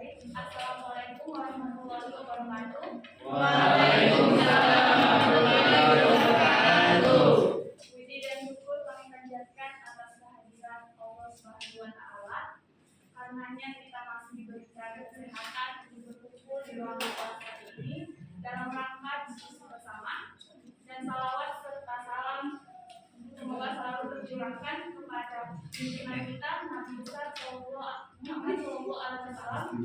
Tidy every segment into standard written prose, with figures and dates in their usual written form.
Assalamualaikum warahmatullahi wabarakatuh. Waalaikumsalam warahmatullahi wabarakatuh. Puji dan syukur kami panjatkan atas kehadiran Allah Subhanahu wa Ta'ala. Karenanya kita masih diberikan kesehatan untuk berkumpul di ruangan kelas ini dalam rangka diskusi bersama, dan salawat serta salam semoga selalu tercurahkan kepada pimpinan kita Nabi besar Muhammad Sallallahu Alaihi Wasallam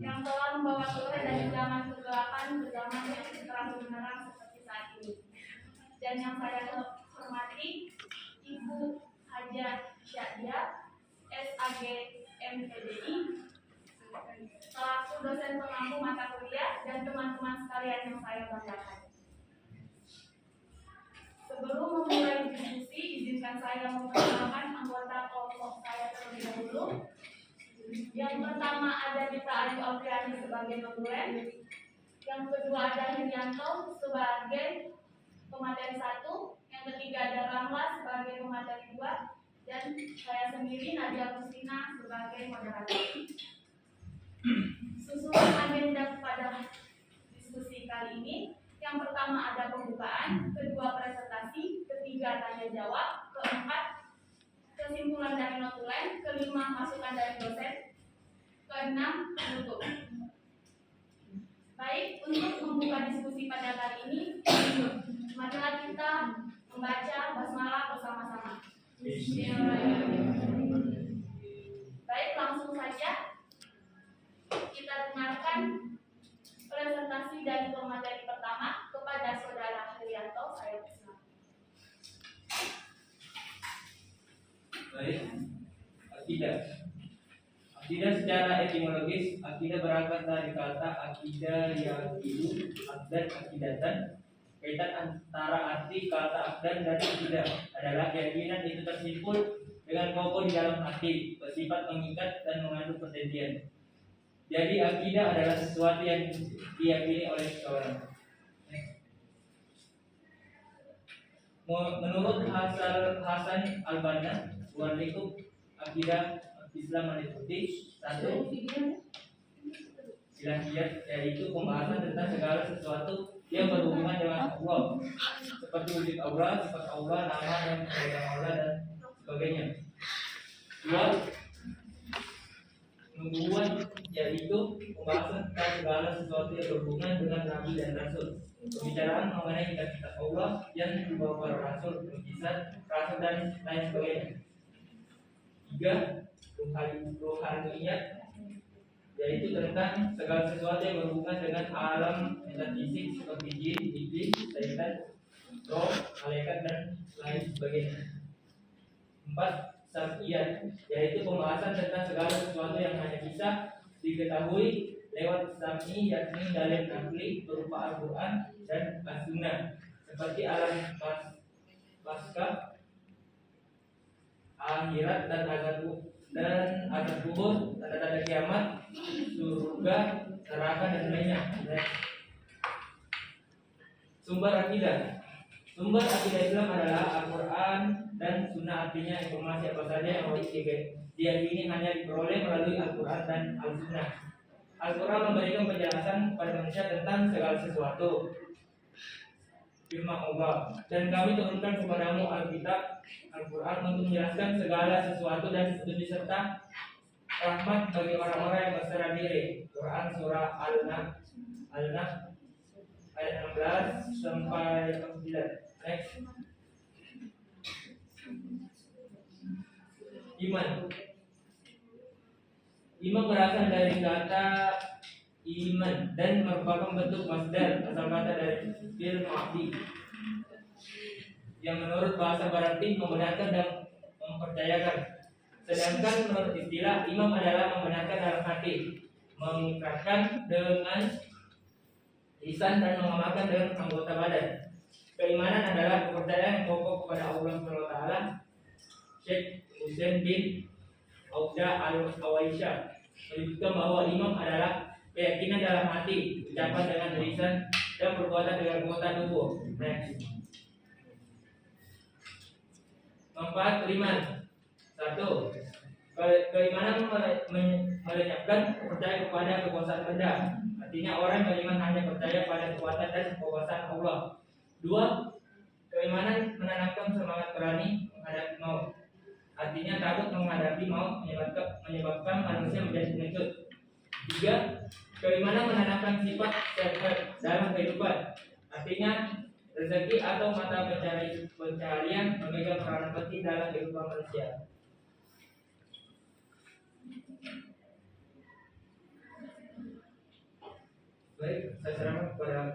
yang telah membawa kita dari zaman kegelapan ke zaman yang terang benderang seperti saat ini. Dan yang saya hormati Ibu Hajah Syadia SAG MPDI selaku dosen pengampu mata kuliah dan teman-teman sekalian yang saya banggakan. Sebelum memulai diskusi, izinkan saya memperkenalkan anggota kelompok saya terlebih dahulu. Yang pertama ada Dita Ayu Alfiani sebagai dosen, yang kedua ada Herianto sebagai pemateri 1, yang ketiga ada Ramla sebagai pemateri 2, dan saya sendiri Nadia Kusina sebagai moderator. Susunan agenda pada diskusi kali ini, yang pertama ada pembukaan, kedua presentasi, ketiga tanya jawab, keempat kesimpulan dari notulen, kelima masukan dari dosen, keenam penutup. Baik, untuk membuka diskusi pada kali ini, marilah kita membaca basmalah bersama-sama. Bismillahirrahmanirrahim. Baik, langsung saja kita dengarkan presentasi dari pemateri pertama kepada Saudara Herianto. Saya persilakan. Baik, akidah. Akidah secara etimologis, akidah berangkat dari kata akidah yaqidu, akdan, akidatan. Kaitan antara arti kata akdan dan akidah adalah keyakinan itu tersimpul dengan kokoh di dalam hati, bersifat mengikat dan mengandung perjanjian. Jadi akidah adalah sesuatu yang diyakini oleh seseorang. Menurut Hasan Al-Banna, Walikum akidah Islam meliputi 1. Ilahiyat, yaitu pembahasan tentang segala sesuatu yang berhubungan dengan Allah, seperti wujud Allah, sifat Allah, nama yang memegang Allah dan sebagainya. 2. Nubuwah, yaitu pembahasan tentang segala sesuatu yang berhubungan dengan Nabi dan Rasul. Pembicaraan mengenai kitab Allah yang dibawa para Rasul, mukjizat, rasul dan lain sebagainya. 3. Ruhaniyat, yaitu tentang segala sesuatu yang berhubungan dengan alam metafisik seperti jin, iblis, syaitan, roh, malaikat dan lain sebagainya. 4. Syar'iyat, yaitu pembahasan tentang segala sesuatu yang hanya bisa diketahui lewat syar'i, yakni dalil nakli berupa Al-Quran dan As-Sunnah, seperti alam pasca, akhirat dan azab kubur, tanda-tanda kiamat, surga, neraka dan lainnya. Sumber akidah. Sumber akidah Islam adalah Al-Quran dan Sunnah, artinya informasi apa saja yang harus diyakini hanya diperoleh melalui Al-Quran dan Al-Sunnah. Al-Quran memberikan penjelasan kepada manusia tentang segala sesuatu. Firman Allah, dan kami turunkan kepadamu Alkitab, Al-Quran untuk menjelaskan segala sesuatu dan petunjuk serta rahmat bagi orang-orang yang berserah diri. Quran surah Al-Nahl ayat 16 sampai 9. Next. Iman berasal dari kata iman dan merupakan bentuk masdar, asal kata dari fi'il madi yang menurut bahasa berarti membenarkan dan mempercayakan. Sedangkan menurut istilah, imam adalah membenarkan dalam hati, mengikrarkan dengan lisan dan mengamalkan dengan anggota badan. Keimanan adalah kepercayaan yang kokoh kepada Allah SWT. Syekh Husain bin Auda Al-Awaisyah menyebutkan bahwa imam adalah keyakinan dalam hati, ucapan dengan lisan, dan perbuatan dengan anggota tubuh. Next. Manfaat beriman. Satu, keimanan melenyapkan kepercayaan kepada kekuasaan benda. Artinya orang beriman hanya percaya pada kekuatan dan kekuasaan Allah. Dua, keimanan menanamkan semangat berani menghadapi maut. Artinya takut menghadapi maut menyebabkan manusia menjadi pengecut. Tiga, keimanan menanamkan sifat sehat dalam kehidupan. Artinya rezeki atau mata pencaharian memegang peranan penting dalam kehidupan manusia. Baik, saya serahkan kepada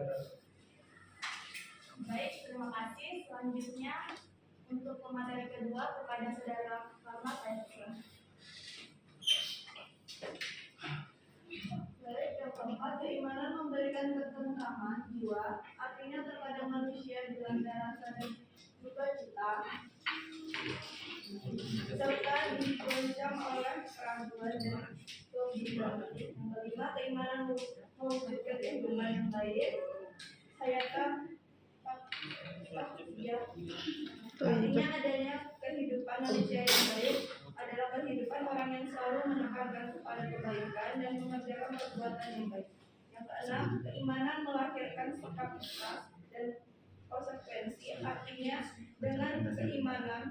Baik, terima kasih. Selanjutnya untuk pemateri kedua kepada saudara Karma saya serahkan. Baik, yang keempat, keimanan memberikan ketentraman jiwa, artinya terkadang manusia dilanda rasa dan duka cita, serta digoncang oleh keraguan dan kebimbangan. Yang kelima, keimanan mewujudkan kehidupan yang baik, hayatan ya, artinya adanya kehidupan manusia yang baik adalah kehidupan orang yang selalu menekankan kepada kebaikan dan mengerjakan perbuatan yang baik. Yang keenam, keimanan melahirkan sikap ikhlas dan konsekuensi, artinya dengan keimanan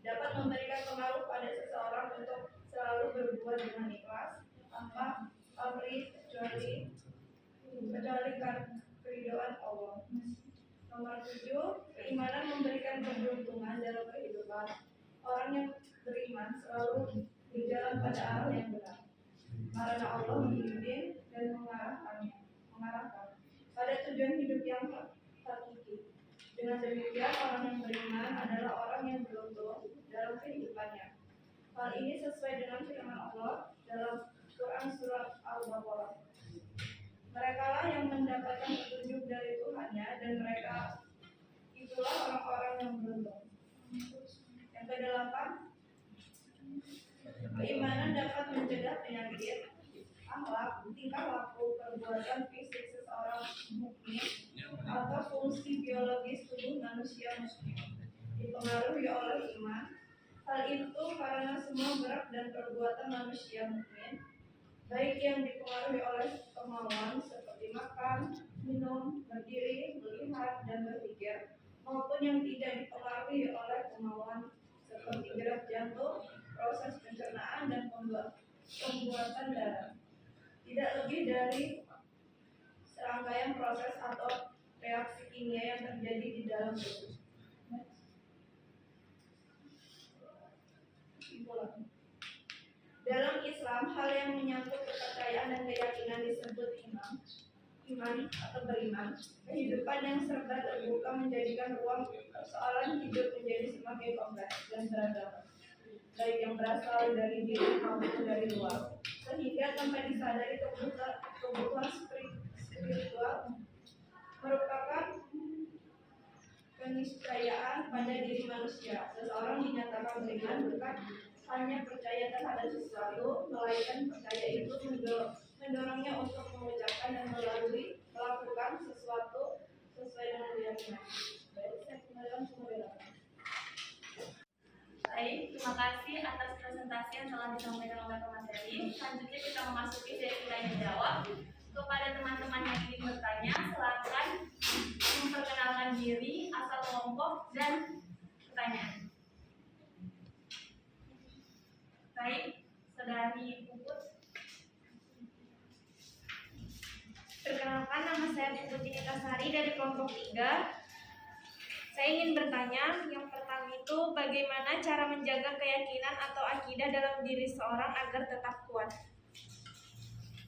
dapat memberikan pengaruh pada seseorang untuk selalu berbuat dengan ikhlas tanpa pamrih kecuali keridhaan Allah. Nomor 7, keimanan memberikan keberuntungan dalam kehidupan. Orang yang beriman selalu berjalan pada arah yang benar, karena Allah membimbing dan mengarahkan pada tujuan hidup yang hakiki. Dengan demikian, orang yang beriman adalah orang yang beruntung dalam kehidupannya. Hal ini sesuai dengan firman Allah dalam Quran surat Al-Baqarah. Mereka lah yang mendapatkan petunjuk dari Tuhannya, dan mereka itulah orang-orang yang beruntung. Yang kedelapan, keimanan dapat mencegah penyakit, akhlak, tingkah laku, perbuatan fisik seseorang mukmin atau fungsi biologis tubuh manusia muslim dipengaruhi oleh iman. Hal itu karena semua gerak dan perbuatan manusia mukmin, baik yang dipengaruhi oleh kemauan seperti makan, minum, berdiri, melihat, dan berpikir, maupun yang tidak dipengaruhi oleh kemauan seperti gerak jantung, proses pencernaan, dan pembuatan darah. Tidak lebih dari serangkaian proses atau reaksi kimia yang terjadi di dalam tubuh. Dalam Islam, hal yang menyangkut kepercayaan dan keyakinan disebut iman atau beriman. Kehidupan yang serba terbuka menjadikan ruang persoalan hidup menjadi semakin kompleks dan beragam, baik yang berasal dari diri maupun dari luar, sehingga tanpa disadari kebutuhan spiritual merupakan keniscayaan pada diri manusia. Seseorang dinyatakan beriman bukan hanya percaya terhadap sesuatu, melainkan percaya itu mendorongnya untuk mengucapkan dan melakukan sesuatu sesuai dengan keyakinan. Baik, saya kembalikan ke Baik, terima kasih atas presentasi yang telah disampaikan oleh pemateri. Selanjutnya kita memasuki sesi tanya jawab. Kepada teman-teman yang ingin bertanya, silakan memperkenalkan diri, asal kelompok, dan pertanyaan. Baik, saudari Puput. Perkenalkan, nama saya Puput Inikasari dari kelompok 3. Saya ingin bertanya, yang pertama itu bagaimana cara menjaga keyakinan atau akidah dalam diri seorang agar tetap kuat?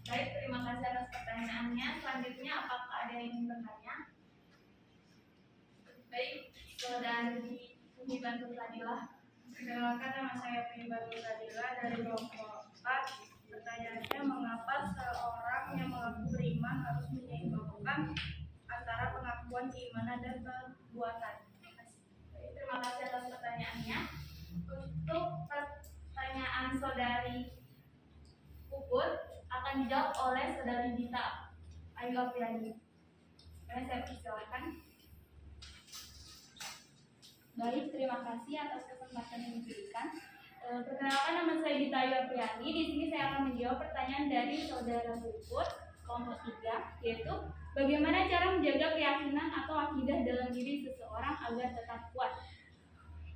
Baik, terima kasih atas pertanyaannya. Selanjutnya, apakah ada yang ingin bertanya? Baik, saudari Umi Bantul Fadilah. Perkenalkan, nama saya Umi Bantul Fadilah dari kelompok 4. Pertanyaannya, mengapa seorang yang mengaku beriman harus menyeimbangkan antara pengakuan keimanan dan perbuatan? Baik, terima kasih atas pertanyaannya. Untuk pertanyaan saudari Puput akan dijawab oleh saudari Dita Ayu Apriani. Saya persilakan. Baik, terima kasih atas kesempatan yang diberikan. Perkenalkan, nama saya Dita Ayu Apriani. Di sini saya akan menjawab pertanyaan dari saudara Puput kelompok 3, yaitu bagaimana cara menjaga keyakinan atau akidah dalam diri seseorang agar tetap kuat.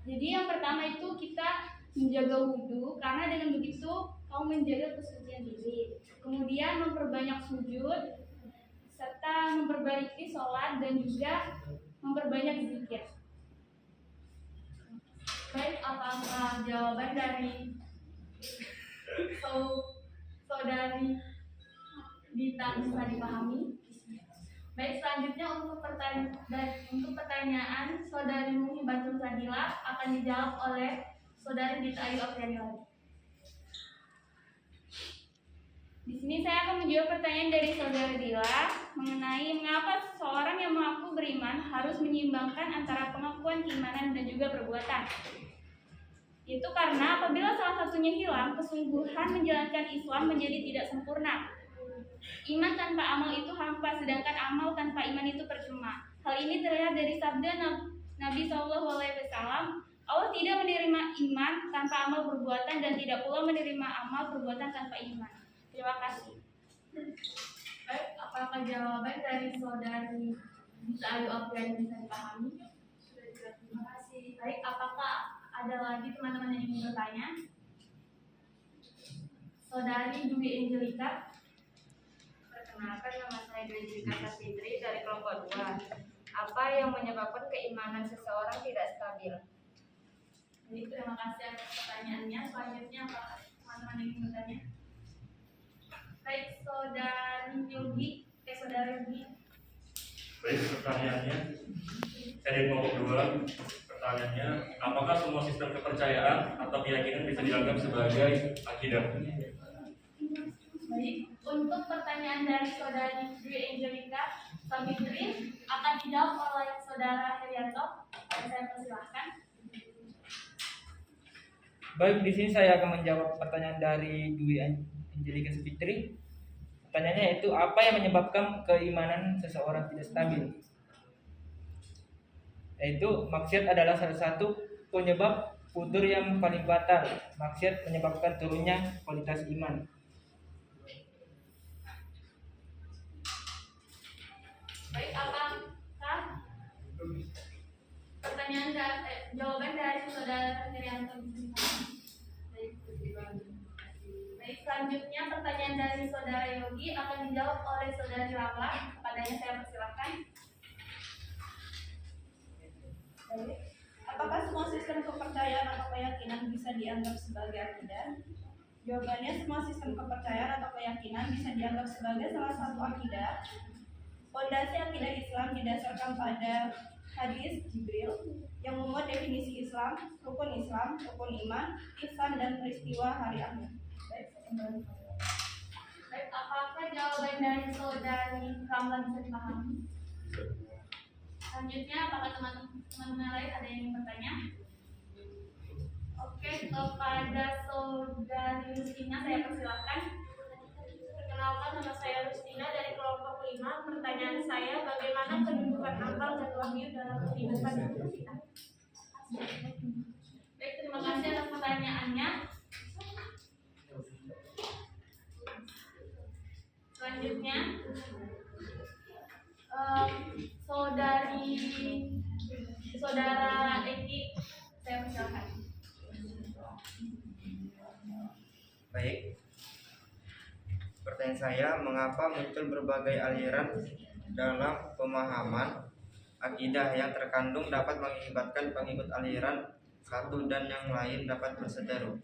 Jadi yang pertama itu kita menjaga wudhu, karena dengan begitu kamu menjaga kesucian diri. Kemudian memperbanyak sujud, serta memperbaiki sholat dan juga memperbanyak zikir. Baik, apakah jawaban dari saudari Dita bisa dipahami? Baik, selanjutnya untuk pertanyaan saudari Muhi Batul Sadila akan dijawab oleh saudari Dita Ayu Apriani lagi. Di sini saya akan menjawab pertanyaan dari saudara Dila mengenai mengapa seseorang yang mengaku beriman harus menyeimbangkan antara pengakuan keimanan dan juga perbuatan. Itu karena apabila salah satunya hilang, kesungguhan menjalankan Islam menjadi tidak sempurna. Iman tanpa amal itu hampa, sedangkan amal tanpa iman itu percuma. Hal ini terlihat dari sabda Nabi SAW, Allah tidak menerima iman tanpa amal perbuatan dan tidak pula menerima amal perbuatan tanpa iman. Terima kasih. Baik, apakah jawaban dari saudari Dita Ayu Apriani bisa dipahami? Terima kasih. Baik, apakah ada lagi teman-teman yang ingin bertanya? Saudari Dwi Angelika. Perkenalkan, nama saya Dwi Angelika Safitri dari kelompok 2. Apa yang menyebabkan keimanan seseorang tidak stabil? Baik, terima kasih atas pertanyaannya. Selanjutnya apakah teman-teman yang ingin bertanya? Baik, saudari Yogi. Saudara Yogi. Baik, pertanyaannya dari kelompok 2. Pertanyaannya, apakah semua sistem kepercayaan atau keyakinan bisa dianggap sebagai akidah? Baik, untuk pertanyaan dari saudari Dwi Angelika Safitri akan dijawab oleh saudara Herianto. Saya persilahkan. Baik, di sini saya akan menjawab pertanyaan dari Dwi Angelika Fitri. Pertanyaannya yaitu apa yang menyebabkan keimanan seseorang tidak stabil? Yaitu maksiat adalah salah satu penyebab futur yang paling fatal. Maksiat menyebabkan turunnya kualitas iman. Baik, apakah jawaban dari saudara Herianto? Baik, selanjutnya pertanyaan dari saudara Yogi akan dijawab oleh saudari Ramla. Kepadanya saya persilahkan. Baik. Apakah semua sistem kepercayaan atau keyakinan bisa dianggap sebagai akidah? Jawabannya, semua sistem kepercayaan atau keyakinan bisa dianggap sebagai salah satu akidah. Fondasi akidah Islam didasarkan pada hadis Jibril yang memuat definisi Islam, rukun iman, ihsan, dan peristiwa hari akhir. Baik, apakah jawaban dari saudari Ramla bisa dipahami? Selanjutnya, apakah teman-teman lain ada yang ingin bertanya? Oke, kepada saudari Rustina saya persilahkan. Perkenalkan, nama saya Rustina dari kelompok 5. Pertanyaan saya, bagaimana kedudukan akal dan wahyu dalam kehidupan kita? Baik, terima kasih atas pertanyaannya. Selanjutnya, saudara Eki, saya persilakan. Baik. Pertanyaan saya, mengapa muncul berbagai aliran dalam pemahaman akidah yang terkandung dapat mengakibatkan pengikut aliran satu dan yang lain dapat berseteru?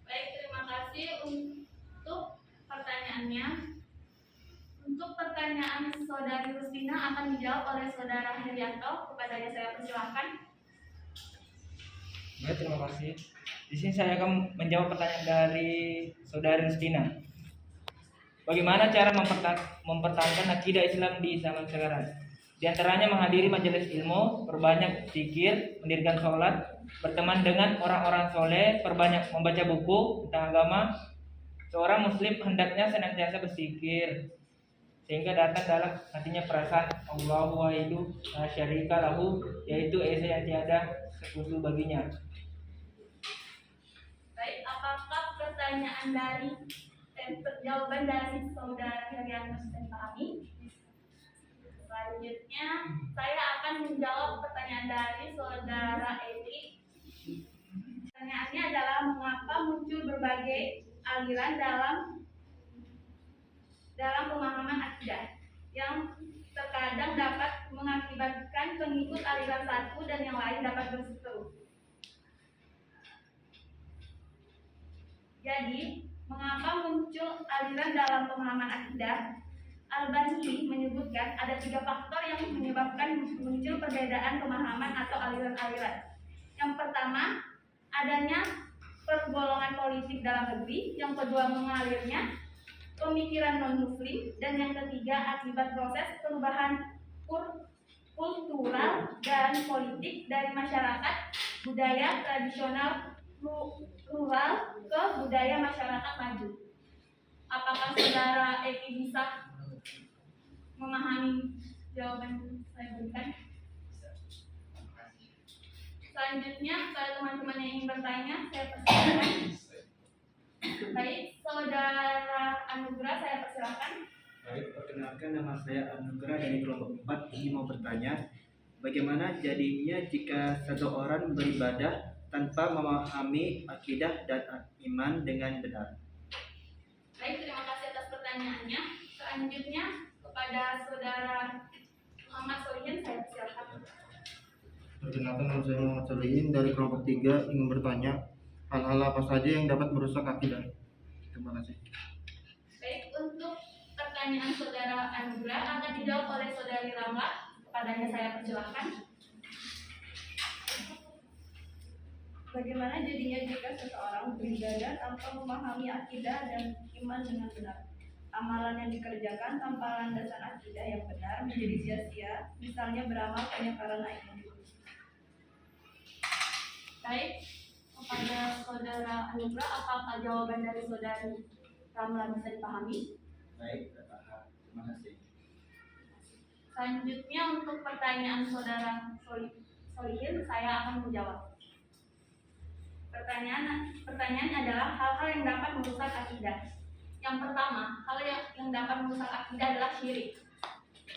Baik, terima kasih untuk pertanyaannya. Untuk pertanyaan saudari Rustina akan dijawab oleh saudara Herianto. Kepadanya saya persilahkan. Baik, terima kasih. Di sini saya akan menjawab pertanyaan dari saudari Rustina. Bagaimana cara mempertahankan akidah Islam di zaman sekarang? Di antaranya menghadiri majelis ilmu, perbanyak zikir, mendirikan sholat, berteman dengan orang-orang soleh, perbanyak membaca buku tentang agama. Seorang muslim hendaknya senantiasa berzikir sehingga datang dalam hatinya perasaan Allahu wahidu la syarika lahu, yaitu esa yang tiada sekutu baginya. pertanyaan dari jawaban dari saudara Herianus dan Fahmi. Selanjutnya saya akan menjawab pertanyaan dari saudara Edi. Pertanyaannya adalah mengapa muncul berbagai aliran dalam pemahaman akidah yang terkadang dapat mengakibatkan pengikut aliran satu dan yang lain dapat berseteru. Jadi, mengapa muncul aliran dalam pemahaman akidah? Al-Bansi menyebutkan ada 3 faktor yang menyebabkan muncul perbedaan pemahaman atau aliran-aliran. Yang pertama, adanya pergolongan politik dalam negeri. Yang kedua, mengalirnya pemikiran non-muslim. Dan yang ketiga, akibat proses perubahan kultural dan politik dari masyarakat budaya tradisional rural ke budaya masyarakat maju. Apakah saudara Eki bisa memahami jawaban saya berikan? Selanjutnya, kalau teman-teman yang ingin bertanya, saya persilakan. Baik, saudara Anugrah, saya persilakan. Baik, perkenalkan nama saya Anugrah dari kelompok 4. Ini mau bertanya, bagaimana jadinya jika satu orang beribadah tanpa memahami akidah dan iman dengan benar? Baik, terima kasih atas pertanyaannya. Selanjutnya, kepada saudara Muhammad Solihin, saya persilakan. Perkenalkan, nama saya Muhammad Solihin dari kelompok 3, ingin bertanya hal-hal apa saja yang dapat merusak akidah. Terima kasih. Baik, untuk pertanyaan saudara Anugrah akan dijawab oleh saudari Ramla. Kepadanya saya persilakan. Bagaimana jadinya jika seseorang beribadah tanpa memahami akidah dan iman dengan benar? Amalan yang dikerjakan tanpa landasan akidah yang benar menjadi sia-sia, misalnya beramal hanya karena ingin dipuji. Baik, kepada saudara Anugrah, apakah jawaban dari saudari Ramla bisa dipahami? Baik, paham. Terima kasih. Selanjutnya, untuk pertanyaan saudara Solihin, saya akan menjawab. Pertanyaannya adalah hal-hal yang dapat merusak akidah. Yang pertama, hal yang dapat merusak akidah adalah syirik.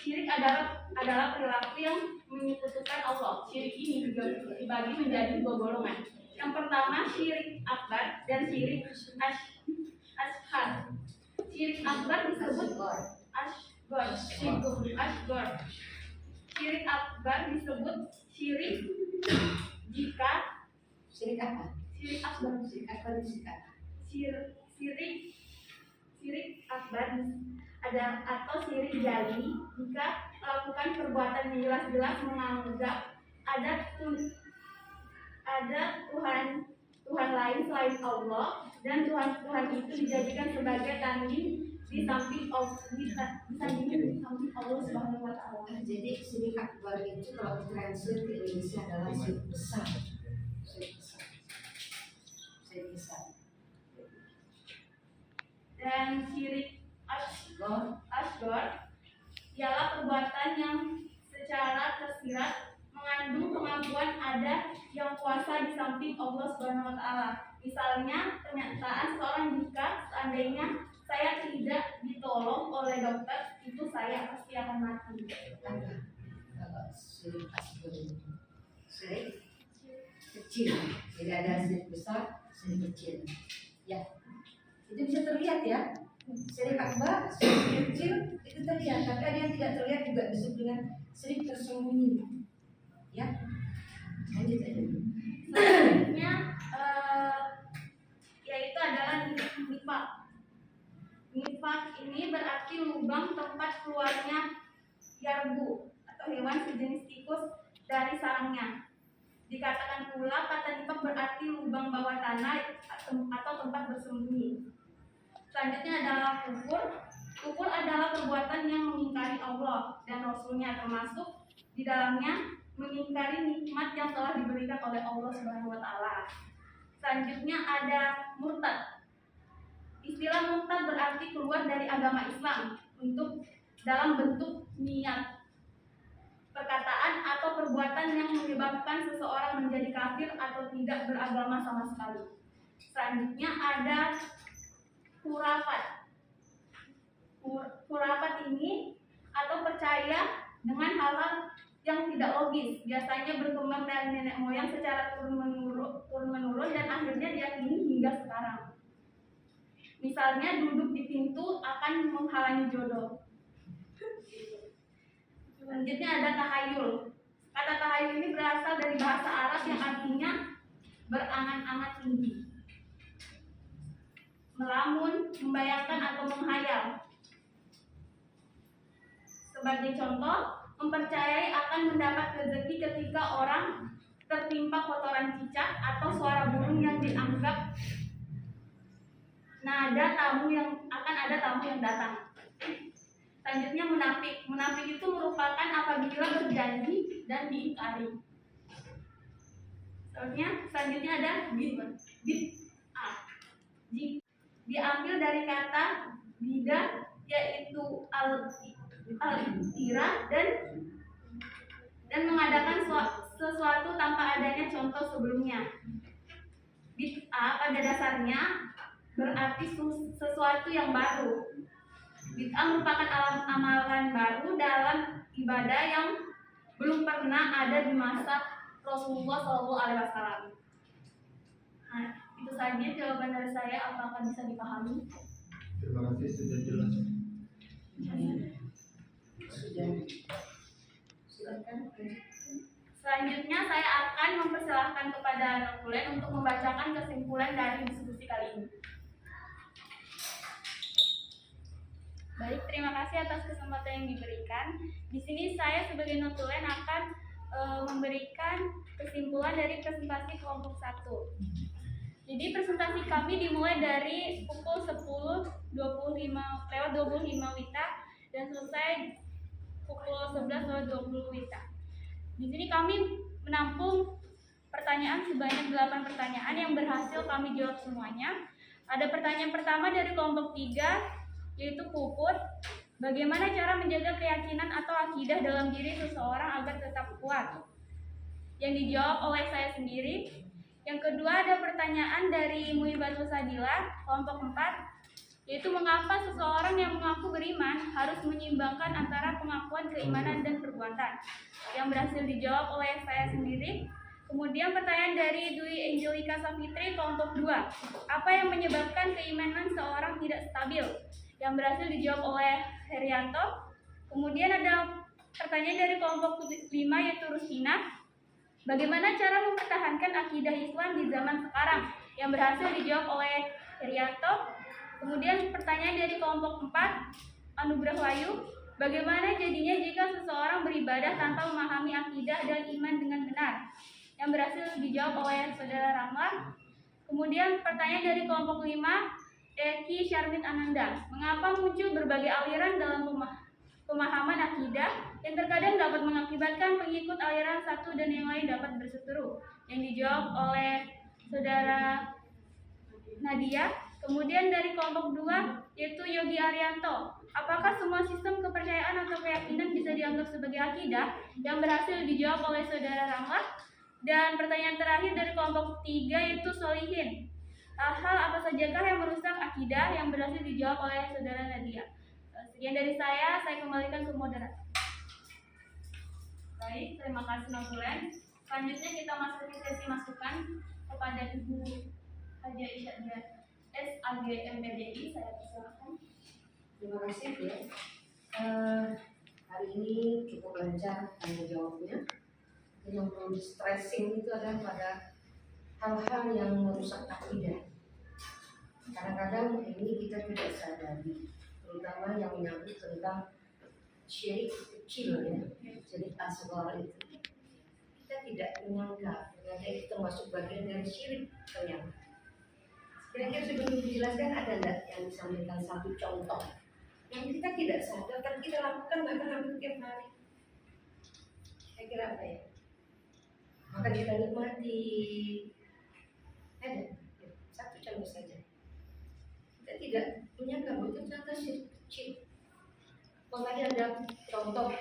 Syirik adalah perilaku yang menyekutukan Allah. Syirik ini dibagi menjadi 2 golongan. Yang pertama, syirik akbar dan syirik ashar. Syirik akbar disebut asghar. Syirik akbar disebut syirik jika Syirik apa? syirik akbar Syirik apa? syirik akbar ada atau syirik jali jika melakukan perbuatan yang jelas-jelas menganggap ada Tuhan lain selain Allah, dan Tuhan itu dijadikan sebagai tanding di samping Allah Subhanahu wa Ta'ala. Jadi syirik akbar itu kalau ditranslate ke Indonesia adalah syirik besar. Syirik besar. Dan syirik asghar ialah perbuatan yang secara tersirat mengandung pengakuan ada yang kuasa di samping Allah Subhanahu wa Ta'ala. Misalnya pernyataan seorang, jika seandainya saya tidak ditolong oleh dokter, itu saya pasti akan mati. Kalau syirik asghar itu syirik kecil. Jadi ada syirik besar, syirik kecil. Ya, itu bisa terlihat ya. Syirik akbar, syirik kecil itu terlihat. Tapi ada yang tidak terlihat juga disebut dengan syirik tersembunyi. Ya, lanjut aja. Selanjutnya yaitu adalah nifak. Nifak ini berarti lubang tempat keluarnya yarbu atau hewan sejenis tikus dari sarangnya. Dikatakan pula kata nifak berarti lubang bawah tanah atau tempat bersembunyi. Selanjutnya adalah kufur. Kufur adalah perbuatan yang mengingkari Allah dan Rasulnya, termasuk di dalamnya mengingkari nikmat yang telah diberikan oleh Allah Subhanahu wa Ta'ala. Selanjutnya ada murtad. Istilah murtad berarti keluar dari agama Islam dalam bentuk niat, perkataan atau perbuatan yang menyebabkan seseorang menjadi kafir atau tidak beragama sama sekali. Selanjutnya ada khurafat. Khurafat ini atau percaya dengan hal-hal yang tidak logis, biasanya berkembang dari nenek moyang secara turun menurun dan akhirnya diyakini hingga sekarang. Misalnya duduk di pintu akan menghalangi jodoh. Selanjutnya ada tahayul. Kata tahayul ini berasal dari bahasa Arab yang artinya berangan-angan tinggi, melamun, membayangkan atau menghayal. Sebagai contoh, mempercayai akan mendapat rezeki ketika orang tertimpa kotoran cicak atau suara burung yang dianggap ada tamu yang datang. Selanjutnya munafik. Munafik itu merupakan apabila berjanji dan diingkari. Selanjutnya ada bid'ah. Diambil dari kata bidah, yaitu al-iftira dan mengadakan sesuatu tanpa adanya contoh sebelumnya. Bid'ah pada dasarnya berarti sesuatu yang baru. Bid'ah merupakan amalan baru dalam ibadah yang belum pernah ada di masa Rasulullah SAW. Nah, itu saja jawaban dari saya. Apakah bisa dipahami? Terima kasih, sudah jelas. Sudah. Silakan. Selanjutnya saya akan mempersilahkan kepada Nokulen untuk membacakan kesimpulan dari diskusi kali ini. Baik, terima kasih atas kesempatan yang diberikan. Di sini saya sebagai Notulen akan memberikan kesimpulan dari presentasi kelompok 1. Jadi presentasi kami dimulai dari pukul 10.25 WITA dan selesai pukul 11.20 WITA. Di sini kami menampung pertanyaan sebanyak 8 pertanyaan yang berhasil kami jawab semuanya. Ada pertanyaan pertama dari kelompok 3, yaitu puput. Bagaimana cara menjaga keyakinan atau akidah dalam diri seseorang agar tetap kuat? Yang dijawab oleh saya sendiri. Yang kedua ada pertanyaan dari Muhibatul Sadila, kelompok 4, yaitu mengapa seseorang yang mengaku beriman harus menyeimbangkan antara pengakuan keimanan dan perbuatan? Yang berhasil dijawab oleh saya sendiri. Kemudian pertanyaan dari Dwi Angelika Safitri, kelompok 2, apa yang menyebabkan keimanan seorang tidak stabil? Yang berhasil dijawab oleh Herianto. Kemudian ada pertanyaan dari kelompok 5, yaitu Rusina, bagaimana cara mempertahankan akidah Islam di zaman sekarang? Yang berhasil dijawab oleh Herianto. Kemudian pertanyaan dari kelompok 4, Anugrah Wahyu, bagaimana jadinya jika seseorang beribadah tanpa memahami akidah dan iman dengan benar? Yang berhasil dijawab oleh Saudara Ramla. Kemudian pertanyaan dari kelompok 5, Eki Syarmit Ananda, mengapa muncul berbagai aliran dalam pemahaman akidah yang terkadang dapat mengakibatkan pengikut aliran satu dan yang lain dapat berseteru? Yang dijawab oleh Saudara Nadia. Kemudian dari kelompok 2, yaitu Yogi Arianto, apakah semua sistem kepercayaan atau keyakinan bisa dianggap sebagai akidah? Yang berhasil dijawab oleh Saudara Ramla. Dan pertanyaan terakhir dari kelompok 3, yaitu Solihin, hal-hal apa sajakah yang merusak akidah? Yang berhasil dijawab oleh Saudara Nadia. Sekian dari saya kembalikan ke moderator. Baik, terima kasih Nokulen. Selanjutnya kita masuk ke sesi masukan kepada Ibu Haja Isyadiyah SAG MPDI. Saya persilakan. Terima kasih ya. Hari ini cukup lancar tanya jawabnya. Yang perlu di stressing itu adalah pada hal-hal yang merusak akidah. Kadang-kadang ini kita tidak sadari, terutama yang menyangkut tentang syirik kecil ya, syirik asghar itu. Kita tidak menyangka ternyata itu termasuk bagian dari syirik ternyata. Kira-kira sebelum dijelaskan ada enggak yang bisa memberikan satu contoh yang kita tidak sadar dan kita lakukan bahkan hampir tiap hari? Kira-kira apa ya? Maka kita nikmati. Ada satu contoh saja. Kita tidak menyangka bahwa itu ternyata syirik kecil. Makanya ada contoh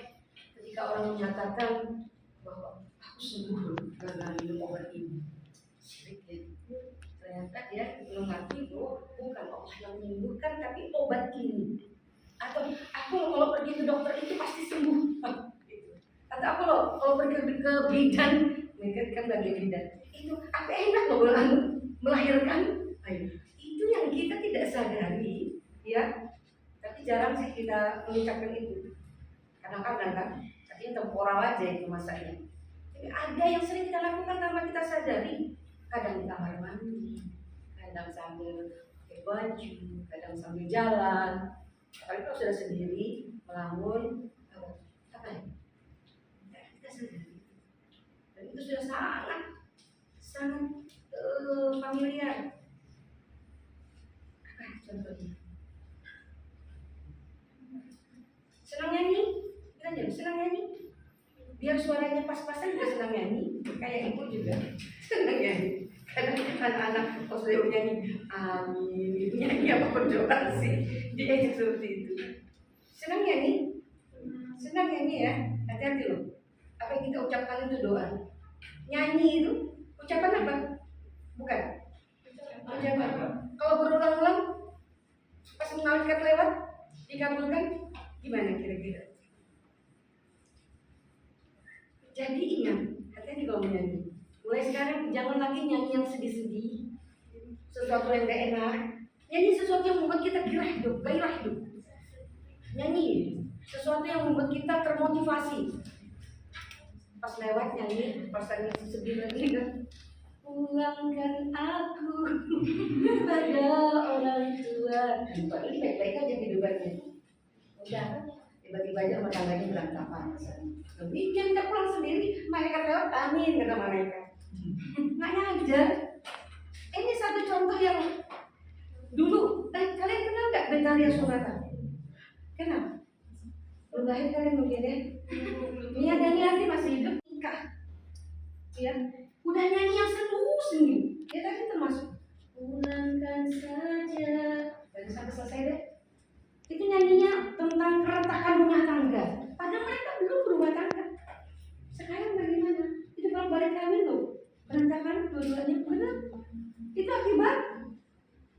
ketika orang menyatakan bahwa aku sembuh karena minum obat ini, syirik ya. Ternyata dia bukan, tapi obat ini. Atau aku kalau pergi ke dokter itu pasti sembuh. Atau aku kalau pergi ke bidan, kan bagi bidan, itu aku enak loh melahirkan. Ayo, itu yang kita tidak sadari, ya. Tapi jarang sih kita mengucapkan itu. Kadang-kadang kan, tapi temporal aja itu masanya. Jadi ada yang sering kita lakukan tanpa kita sadari. Kadang di kamar mandi, kadang sambil pakai baju, kadang sambil jalan. Kalau kita sudah sendiri melamun, apa ya? Kita sendiri. Dan itu sudah sangat familiar. Apa contohnya? Senang nyanyi, kita jadi senang nyanyi. Biar suaranya pas-pasan juga senang nyanyi. Kayak ibu juga senang nyanyi. Kadang anak-anak pas dia nyanyi, amin, gitu nyanyi apa berdoa sih, dia seperti itu. Senang nyanyi ya, hati-hati loh. Apa yang kita ucapkan itu doa. Nyanyi itu ucapan apa? Bukan. Ucapan. Kalau berulang-ulang, pas malaikat lewat, dikabulkan, gimana kira-kira? Jadi ingat, hati-hati kalau menyanyi. Mulai sekarang jangan lagi nyanyi yang sedih-sedih, sesuatu yang gak enak. Nyanyi sesuatu yang membuat kita gairah hidup. Nyanyi sesuatu yang membuat kita termotivasi. Pas lewat nyanyi, pas lagi sedih lagi kan, pulangkan aku pada orang tua. Ini baik-baik aja kehidupannya. Udah, tiba-tiba aja rumah tangganya berantakan. Bikin kita pulang sendiri, malaikat lewat, amin kata malaikat. Nggak ngajar. Ini satu contoh yang dulu. Kalian kenal nggak Bentaria Sonata? Kenal? Belum lahir kalian mungkin ya. Nia Daniati masih hidup nikah. Ya, udah nyanyi yang senyum. Ya tadi termasuk. Pulangkan saja. Dan sampai selesai deh. Itu nyanyinya tentang keretakan rumah tangga. Padahal mereka belum berumah tangga. Sekarang bagaimana? Itu kalau balik kami loh. Berantakan dua-duanya benar. Itu akibat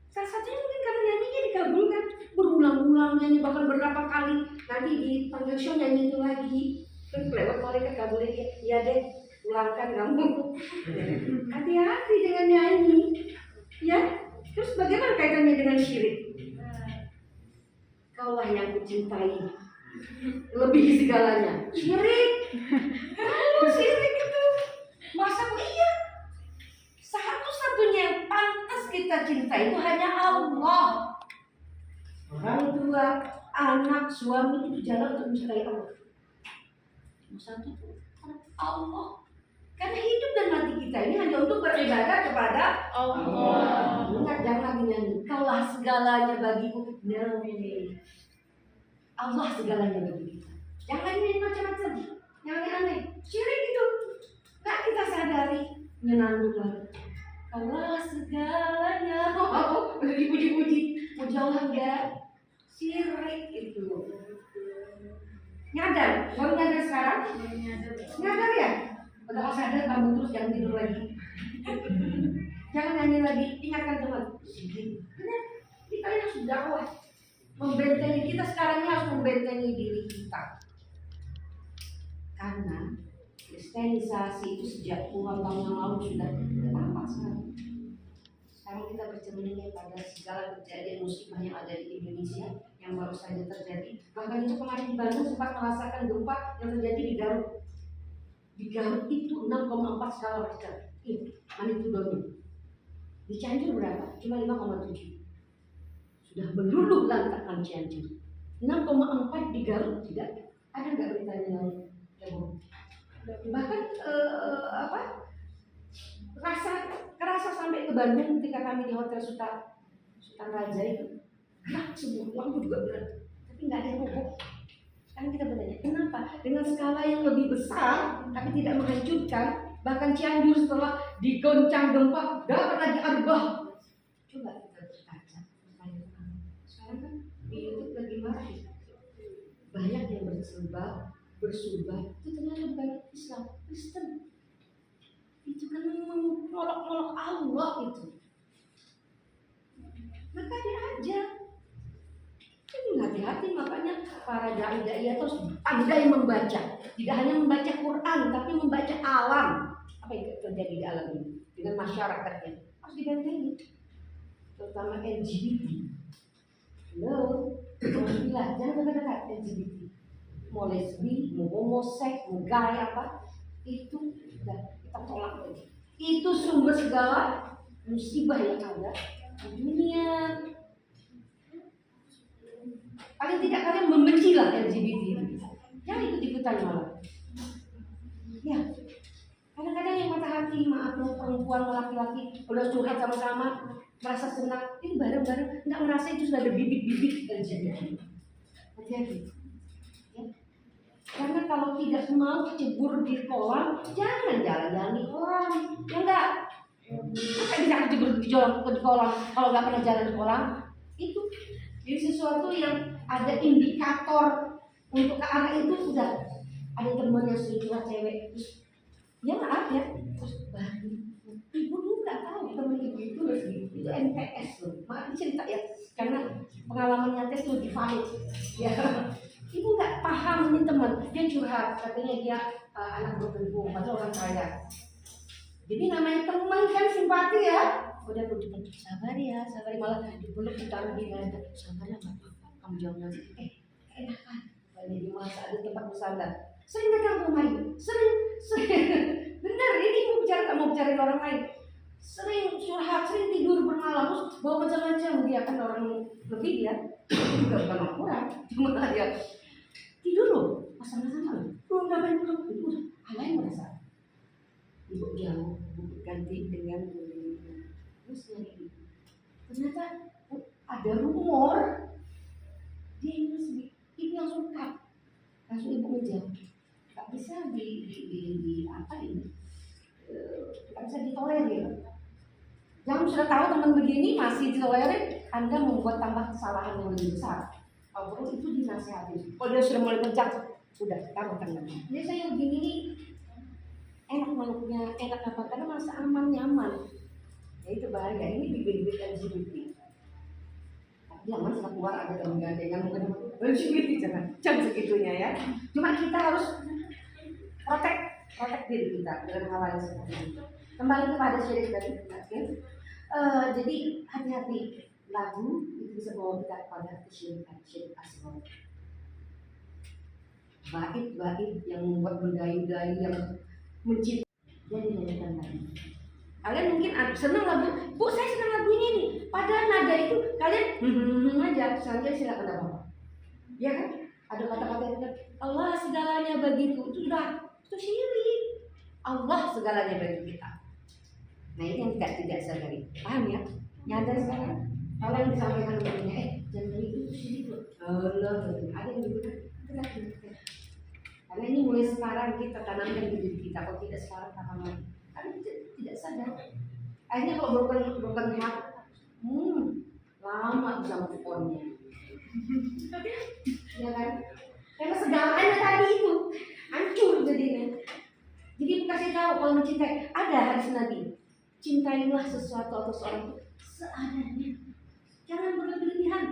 salah satunya mungkin karena nyanyinya dikabulkan berulang-ulang, nyanyi bahkan berapa kali, nanti di panggil show nyanyi itu lagi, terus lewat malaikat kabulin dia, iya deh, ulangkan kamu. Hati-hati dengan nyanyi, ya. Terus bagaimana kaitannya dengan syirik? Kaulah yang kucintai lebih segalanya. Syirik, syirik itu masa iya? Satu-satunya yang pantas kita cintai itu hanya Allah. Orang tua, anak, suami itu jalan untuk mencintai Allah. Satu Allah. Karena hidup dan mati kita ini hanya untuk beribadah kepada Allah. Ingat, jangan lagi nyanyi. Kaulah segalanya bagiku. No. Allah segalanya bagi kita. Jangan nyanyi macam-macam. Yang aneh. Syirik itu nggak kita sadari. Menyenandung lagi. Allah segalanya, dipuji-puji, puji Allah enggak, syirik itu. Nyadar, baru nyadar sekarang? Nyadar ya? Udah sadar, bangun terus, jangan tidur lagi. Jangan nyanyi lagi, ingatkan teman. Benar, kita harus dakwah. Membentengi kita sekarang ini harus membentengi diri kita. Karena kristenisasi itu sejak puluhan tahun yang lalu sudah tampak sekali. Sekarang kita bercermin pada segala kejadian musibah yang ada di Indonesia yang baru saja terjadi. Bahkan itu kemarin di Bandung sempat merasakan gempa yang terjadi di Garut. Di Garut itu 6,4 skala Richter. Magnitudonya. Di Cianjur berapa? Cuma 5,7. Sudah meluluh lantakkan Cianjur. 6,4 di Garut tidak. Ada nggak beritanya lain? Ya Bu. Bahkan kerasa sampai ke Bandung ketika kami di Hotel Sultan Raja itu gerak semua, lampu juga gerak, tapi nggak ada yang roboh. Sekarang kita bertanya, kenapa? Dengan skala yang lebih besar, tapi tidak menghancurkan, bahkan Cianjur setelah digoncang gempa dapat lagi arbah. Coba kita berkaca, sekarang kan di YouTube lagi marah, banyak yang bersumpah itu ternyata bukan Islam, Kristen. Itu kan mengolok-olok Allah itu. Maka dia aja hati-hati, makanya para dai-dai itu harus pandai membaca. Tidak hanya membaca Quran, tapi membaca alam. Apa yang terjadi di alam ini dengan masyarakatnya harus dibentengi, terutama LGBT. Lo, alhamdulillah, jangan dekat-dekat LGBT. Mau lesbi, mau homoseks, mau gay apa, itu kita tolak aja. Itu sumber segala musibah yang ada di dunia. Paling tidak kalian membencilah LGBT. Jangan ikut-ikutan malah. Ya, kadang-kadang yang patah hati, maaf loh, perempuan laki-laki udah curhat sama-sama, merasa senang, ini bareng-bareng, nggak merasa itu sudah ada bibit-bibit LGBT. Hati-hati. Ya. Karena kalau tidak mau cebur di kolam, jangan jalan-jalan di kolam. Ya enggak? Masa bisa cebur di kolam kalau nggak pernah jalan di kolam? Itu jadi sesuatu yang ada indikator untuk ke arah itu. Sudah ada teman yang sudah cewek, terus ya maaf ya, terus baru ibu dulu nggak tahu teman ibu itu itu NPS loh. Maaf cerita ya, karena pengalaman nyata itu lebih valid ya. Ibu nggak paham ini teman, dia curhat, katanya dia anak berkembang, padahal orang kaya. Jadi namanya teman kan simpati ya. Udah aku cuma sabar ya, malah dipeluk utara di dada. Sabar ya, nggak apa-apa, kamu jangan enakan. Kalau di masa ada tempat bersandar, sering datang ke rumah ibu, sering. Bener, ini mau bicarain orang lain. Sering curhat, sering tidur bermalam, terus bawa macam-macam. Dia kan orang lebih ya, juga bukan orang kurang, cuma dia tidur loh, sama-sama loh. Belum ngapain belum, itu hal yang merasa. Ibu jauh, ganti dengan terus lagi. Ternyata ada rumor dia ini ibu langsung cut, langsung ibu menjauh. Gak bisa di apa ini? Gak bisa ditolerir. Jangan sudah tahu teman begini masih ditolerir, Anda membuat tambah kesalahan yang lebih besar. Kalau perlu itu dinasihati. Kalau dia sudah mulai bejat, sudah taruh tangannya. Jadi saya begini nih enak meluknya, enak apa? Karena merasa aman nyaman. Ya itu bahaya. Ini bibit-bibit LGBT. Jangan setelah keluar ada dalam gandengan mungkin LGBT jangan segitunya ya. Cuma kita harus protect diri kita dengan hal yang seperti itu. Kembali kepada syirik tadi, jadi hati-hati, lagu itu bisa bawa kita pada kesyirikan, syirik asghar. Bait-bait yang membuat mendayu-dayu yang mencipta, jadi nyanyikan lagi. Kalian mungkin senang lagu, Bu saya senang lagu ini nih. Padahal nada itu kalian aja, saja silakan apa-apa. Ya kan? Ada kata-kata yang Allah segalanya bagiku, itu syirik. Allah segalanya bagi kita. Nah ini yang tidak sadari. Paham ya? Nyadar sekarang. Kalau yang disampaikan begini, jangan itu syirik loh. Allah, ada yang begitu. Karena ini mulai sekarang kita tanamkan di diri kita. Kalau tidak sekarang kapan lagi? Karena kita tidak sadar. Akhirnya kalau bukan hak, lama bisa move-on-nya. Ya kan? Karena segalanya tadi itu hancur jadinya. Jadi kasih tahu kalau mencintai, ada hadis Nabi. Cintailah sesuatu atau seorang seadanya. Jangan berlebihan.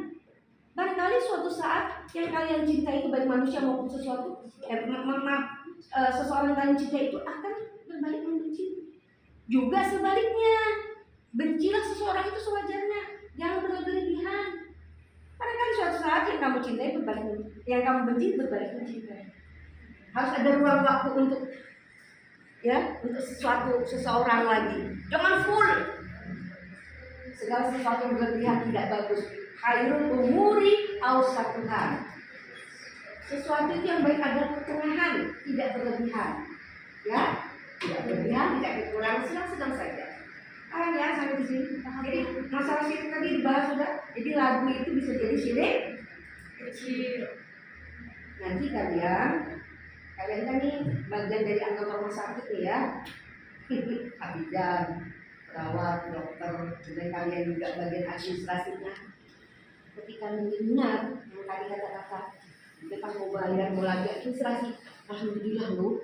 Barangkali suatu saat yang kalian cintai itu baik manusia maupun sesuatu, seseorang yang kalian cintai itu akan berbalik membenci. Juga sebaliknya, bencilah seseorang itu sewajarnya. Jangan berlebihan. Barangkali suatu saat yang kamu cintai berbalik, yang kamu benci berbalik mencintai. Harus ada ruang waktu untuk seseorang lagi. Jangan full. Segala sesuatu yang berlebihan tidak bagus. Khairul umuri awsatuha. Sesuatu itu yang baik adalah pertengahan, tidak berlebihan. Ya, tidak berlebihan, tidak kekurangan, sedang saja. Paham ya sampai di sini? Jadi masalah syirik tadi dibahas sudah. Jadi lagu itu bisa jadi syirik kecil. Nanti kalian kan nih bagian dari anggota rumah sakit nih ya. Abidan, perawat, dokter, dan kalian juga bagian administrasinya. Ketika mendengar yang tadi kata-kata kita mau bayar mau lagi administrasi, alhamdulillah loh,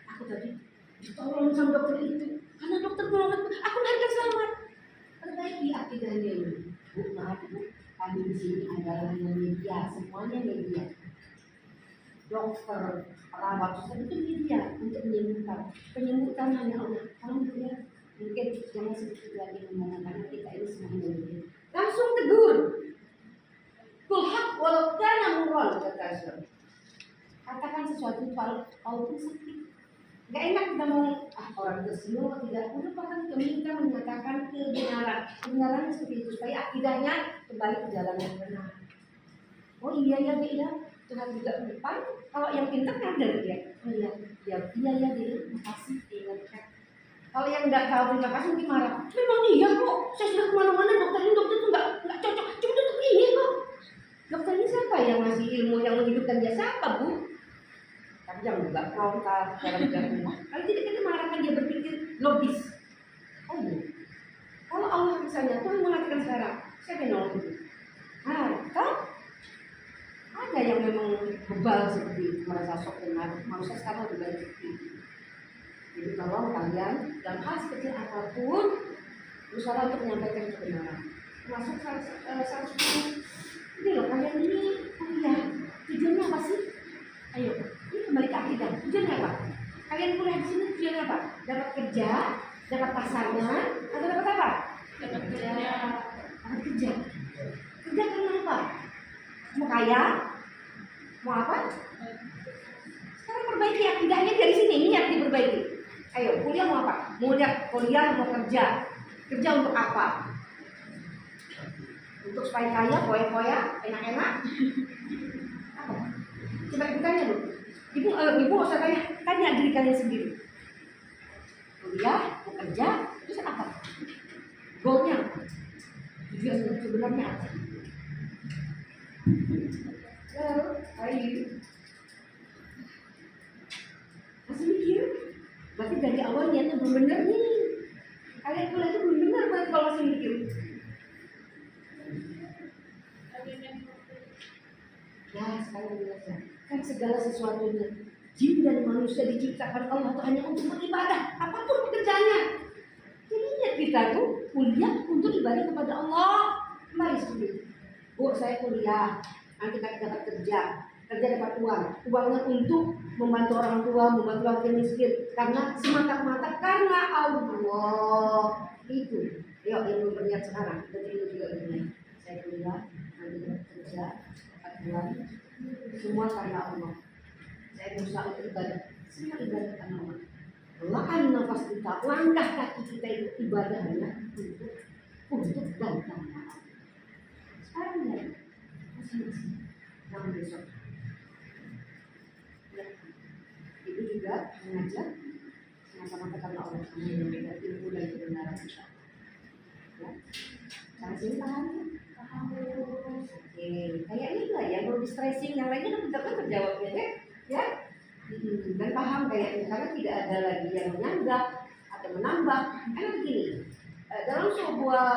aku tadi ditolong sama dokter itu karena dokter menolong aku, melahirkan selamat. Perbaiki akidahnya ini, Bu, maaf Bu, Kami di sini adalah media, semuanya media. Dokter, perawat, suster itu media untuk menyembuhkan. Penyembuhan hanya Allah. Alhamdulillah. Mungkin jangan sedikit lagi ngomong karena kita ini semuanya media. Langsung tegur. Kulhak walau kana murran, kata Rasul. Katakan sesuatu itu walaupun sakit. Gak enak kita mau orang tersinggung atau tidak. Udah bahkan kita menyatakan kebenaran. Kebenaran seperti itu supaya akidahnya kembali ke jalan yang benar. Oh iya ya dia, Tuhan juga di depan. Kalau yang pintar kader dia. Oh iya dia, makasih diingatkan. Kalau yang nggak tahu terima kasih mungkin marah. Memang iya kok. Saya sudah kemana-mana dokter itu nggak cocok. Cuma dokter ini kok. Dokter ini siapa yang ngasih ilmu yang menghidupkan dia siapa bu? Tapi yang juga frontal dalam jadinya. Kalau tidak kita mengarahkan dia berpikir logis. Oh iya. Kalau Allah misalnya Tuhan mengatakan sekarang, siapa yang nolong itu? Kan ada yang memang bebal seperti itu, merasa sok benar. Manusia sekarang juga seperti itu. Jadi tolong kalian dalam hal sekecil apapun berusaha untuk menyampaikan kebenaran. Termasuk salah ini loh kalian ini kuliah tujuannya apa sih? Ayo. Ini kembali ke akidah. Tujuannya apa? Kalian kuliah di sini tujuannya apa? Dapat kerja, dapat pasangan, atau dapat apa? Dapat kerja. Dapat kerja. Kerja karena apa? Mau kaya? Mau apa? Sekarang perbaiki akidahnya dari sini. Ini yang diperbaiki. Ayo, kuliah mau apa? Mau kuliah, mau kerja. Kerja untuk apa? Untuk supaya kaya, foya-foya, enak-enak. Apa? Coba ibu tanya dulu. Ibu usah tanya diri kalian sendiri. Kuliah, mau kerja, terus apa? Goalnya apa? Tujuan sebenarnya apa? Ayo. Masih mikir? Berarti dari awal niatnya belum benar nih. Kalian kuliah itu belum benar berarti kalau masih mikir. Ya, sekarang belajar. Kan segala sesuatunya jin dan manusia diciptakan Allah itu hanya untuk beribadah, apapun pekerjaannya. Jadi niat kita tuh kuliah untuk ibadah kepada Allah. Mari sendiri. Bu, saya kuliah, nanti dapat kerja dapat uangnya untuk membantu orang tua, membantu orang miskin, karena semata-mata karena Allah itu. Yuk, yang berniat sekarang, dan itu juga berniat. Saya kuliah, nanti dapat kerja, dapat uang, semua karena Allah. Saya berusaha untuk ibadah, semua ibadah karena Allah. Lahan nafas kita, langkah kaki kita itu ibadahnya untuk dan karena Allah. Sekarang ya, masing-masing, jangan besok. Itu juga mengajak sama-sama karena Allah kami memberikan ilmu dan kebenaran kita. Ya, sampai sini paham? Paham. Oke, kayak ini lah ya, mau di stressing yang lainnya kan terjawabnya ya, ya. Dan paham kayaknya karena tidak ada lagi yang menyanggah atau menambah. Karena begini, dalam sebuah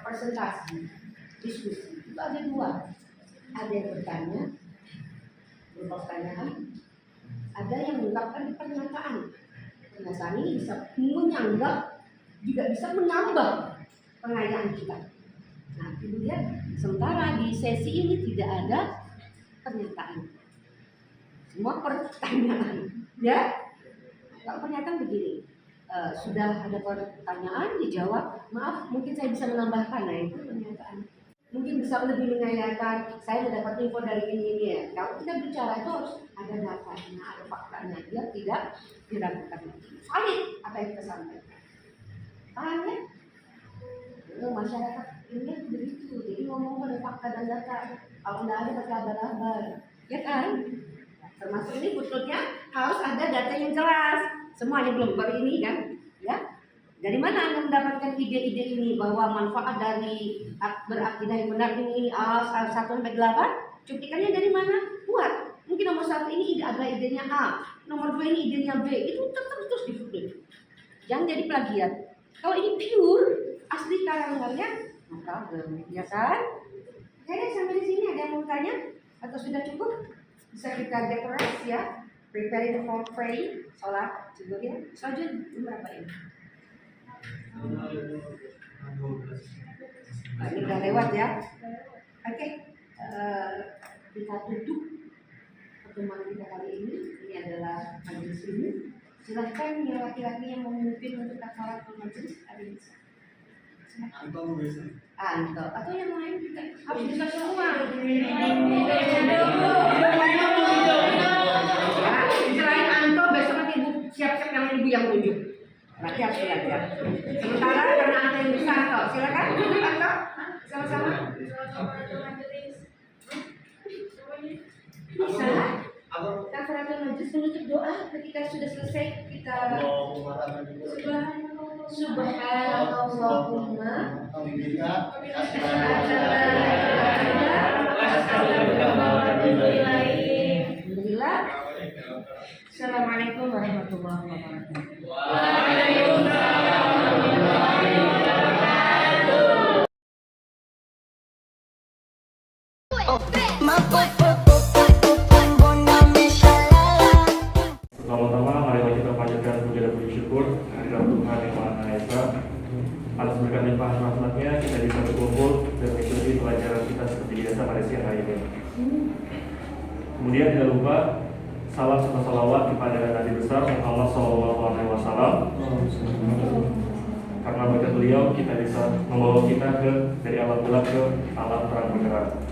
presentasi diskusi itu ada dua, ada yang bertanya, berupa pertanyaan. Ada yang mengungkapkan pernyataan. Pernyataan ini bisa menyanggah, juga bisa menambah pengayaan kita. Nah, ibu lihat, sementara di sesi ini tidak ada pernyataan, semua pertanyaan. Ya, kalau pernyataan begini, sudah ada pertanyaan dijawab. Maaf, mungkin saya bisa menambahkan. Nah, itu pernyataan. Mungkin bisa lebih menanyakan, saya mendapat info dari ini ya. Kalau kita bicara itu harus ada datanya, ada faktanya, dia tidak diragukan. Valid apa yang kita sampaikan. Paham ya? Masyarakat ini begitu, jadi ngomong pada fakta dan data. Kalau tidak ada pakai abal-abal, ya kan? Termasuk ini footnote-nya harus ada data yang jelas. Semuanya belum baru ini kan, ya? Dari mana Anda mendapatkan ide-ide ini bahwa manfaat dari berakidah yang benar ini 1-8? Cuplikannya dari mana? Buat. Mungkin nomor 1 ini adalah idenya A, nomor 2 ini idenya B. Itu terus di footnote. Jangan jadi plagiat. Kalau ini pure asli karangannya, maka ya kan? Oke, sampai di sini ada yang mau tanya atau sudah cukup? Bisa kita decorate ya. Preparing for pray, sholat juga ya. Selanjutnya berapa ini? Nah, ini Sudah lewat ya. Oke, kita tutup pertemuan kita kali ini. Ini adalah majelis ini. Silahkan yang laki-laki yang memimpin untuk kafarat majelis ada di sana. Anto atau yang lain juga harus bisa semua. Selain Anto besok nanti ibu siap-siap yang ibu yang tunjuk. Berarti harus belajar. Sementara karena Anto yang bisa Anto, silakan Anto sama-sama. Bisa. Kafaratul majlis menutup doa ketika sudah selesai kita Subhanallahumma Assalamualaikum warahmatullahi Pertama-tama marilah kita panjatkan puji dan puji syukur kehadirat Tuhan yang Maha Esa. Atas berkat limpahan rahmatnya kita bisa berkumpul dan mengikuti pelajaran kita seperti biasa pada siang hari ini. Kemudian tidak lupa salam serta salawat kepada Nabi besar Muhammad SAW. Karena berkat beliau kita bisa membawa kita dari alam gelap ke alam terang benderang.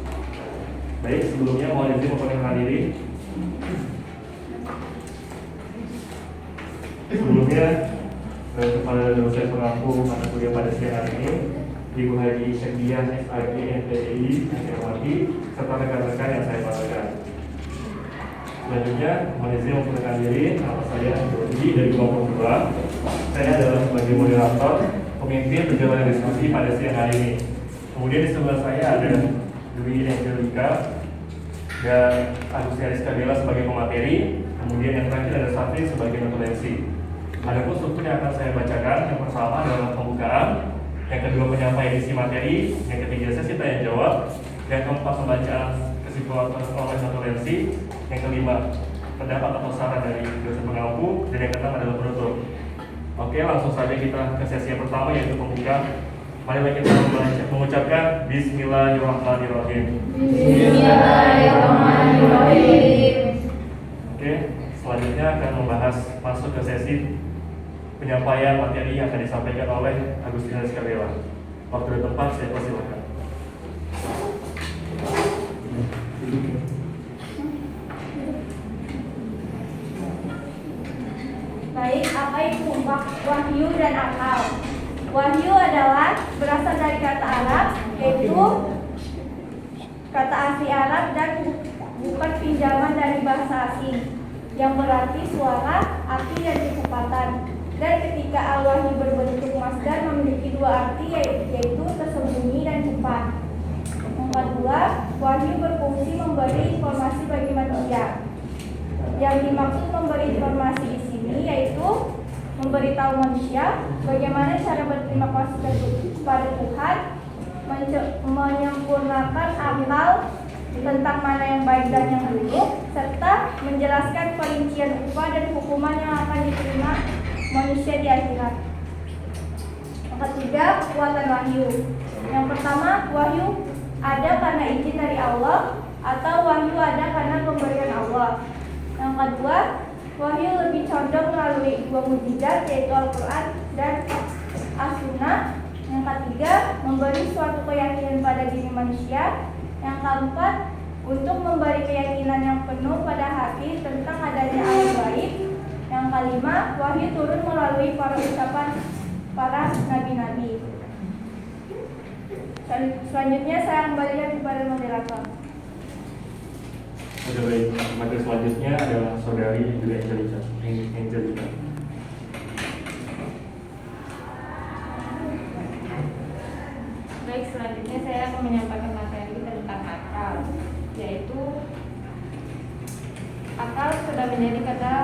Baik, sebelumnya mohon izin memperkenalkan diri. Sebelumnya kepada dosen pengampu mata kuliah pada siang hari ini, Ibu Haji Syekhdiah SAG MPTI yang saya hormati serta rekan-rekan yang saya banggakan. Selanjutnya, mohon izin memperkenalkan diri. Nama saya Dodi dari kelompok 2. Saya adalah sebagai moderator pemimpin perjalanan diskusi pada siang hari ini. Kemudian di sebelah saya ada Dwi Angelika dan Agustina Rizka Bella sebagai pemateri. Kemudian yang terakhir ada Safri sebagai notulensi. Adapun struktur yang akan saya bacakan, yang pertama adalah pembukaan, yang kedua penyampaian isi materi, yang ketiga sesi tanya jawab, yang keempat pembacaan kesimpulan oleh notulensi, yang kelima pendapat atau saran dari dosen pengampu, dan yang keenam adalah penutup. Oke, langsung saja kita ke sesi yang pertama yaitu pembukaan. Marilah kita mengucapkan Bismillahirrahmanirrahim. Bismillahirrahmanirrahim. Oke, selanjutnya akan membahas masuk ke sesi penyampaian materi yang akan disampaikan oleh Agustina Rizka Bella. Waktu dan tempat saya persilakan. Baik, apa itu wahyu dan akal? Wahyu adalah berasal dari kata Arab, yaitu kata asli Arab dan bukan pinjaman dari bahasa asing, yang berarti suara, api, dan kecepatan. Dan ketika al-wahyu berbentuk masdar memiliki dua arti, yaitu tersembunyi dan cepat. Yang kedua, wahyu berfungsi memberi informasi bagi manusia. Yang dimaksud memberi informasi di sini yaitu memberitahu manusia bagaimana cara berterima kasih kepada Tuhan, menyempurnakan akal tentang mana yang baik dan yang buruk, serta menjelaskan perincian upah dan hukuman yang akan diterima manusia di akhirat. Yang ketiga, kekuatan wahyu. Yang pertama, wahyu ada karena izin dari Allah, atau wahyu ada karena pemberian Allah. Yang kedua, wahyu lebih condong melalui dua mukjizat, yaitu Al-Quran dan As-Sunnah. Yang ketiga, memberi suatu keyakinan pada diri manusia. Yang keempat, untuk memberi keyakinan yang penuh pada hati tentang adanya alam gaib. Yang kelima, wahyu turun melalui para ucapan para nabi-nabi. Selanjutnya saya kembalikan kepada moderator. Oke, baik. Materi selanjutnya adalah saudari Dwi Angelika. Baik, selanjutnya saya akan menyampaikan materi tentang akal, yaitu akal sudah menjadi kata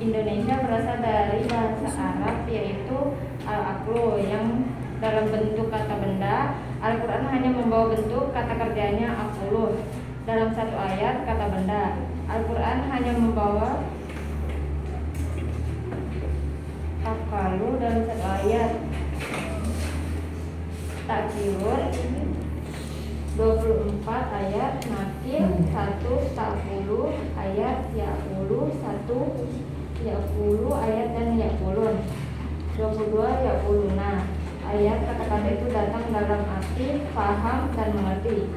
Indonesia berasal dari bahasa Arab, yaitu al-aqlu, yang dalam bentuk kata benda. Al-Quran hanya membawa bentuk kata kerjanya aqlu dalam satu ayat kata benda. Al-Quran hanya membawa aqalu dalam satu ayat. Takyur 24 ayat Nakil 1 10 ayat 30 ayat dan 22 ayat kata-kata itu datang dalam arti paham dan mengerti.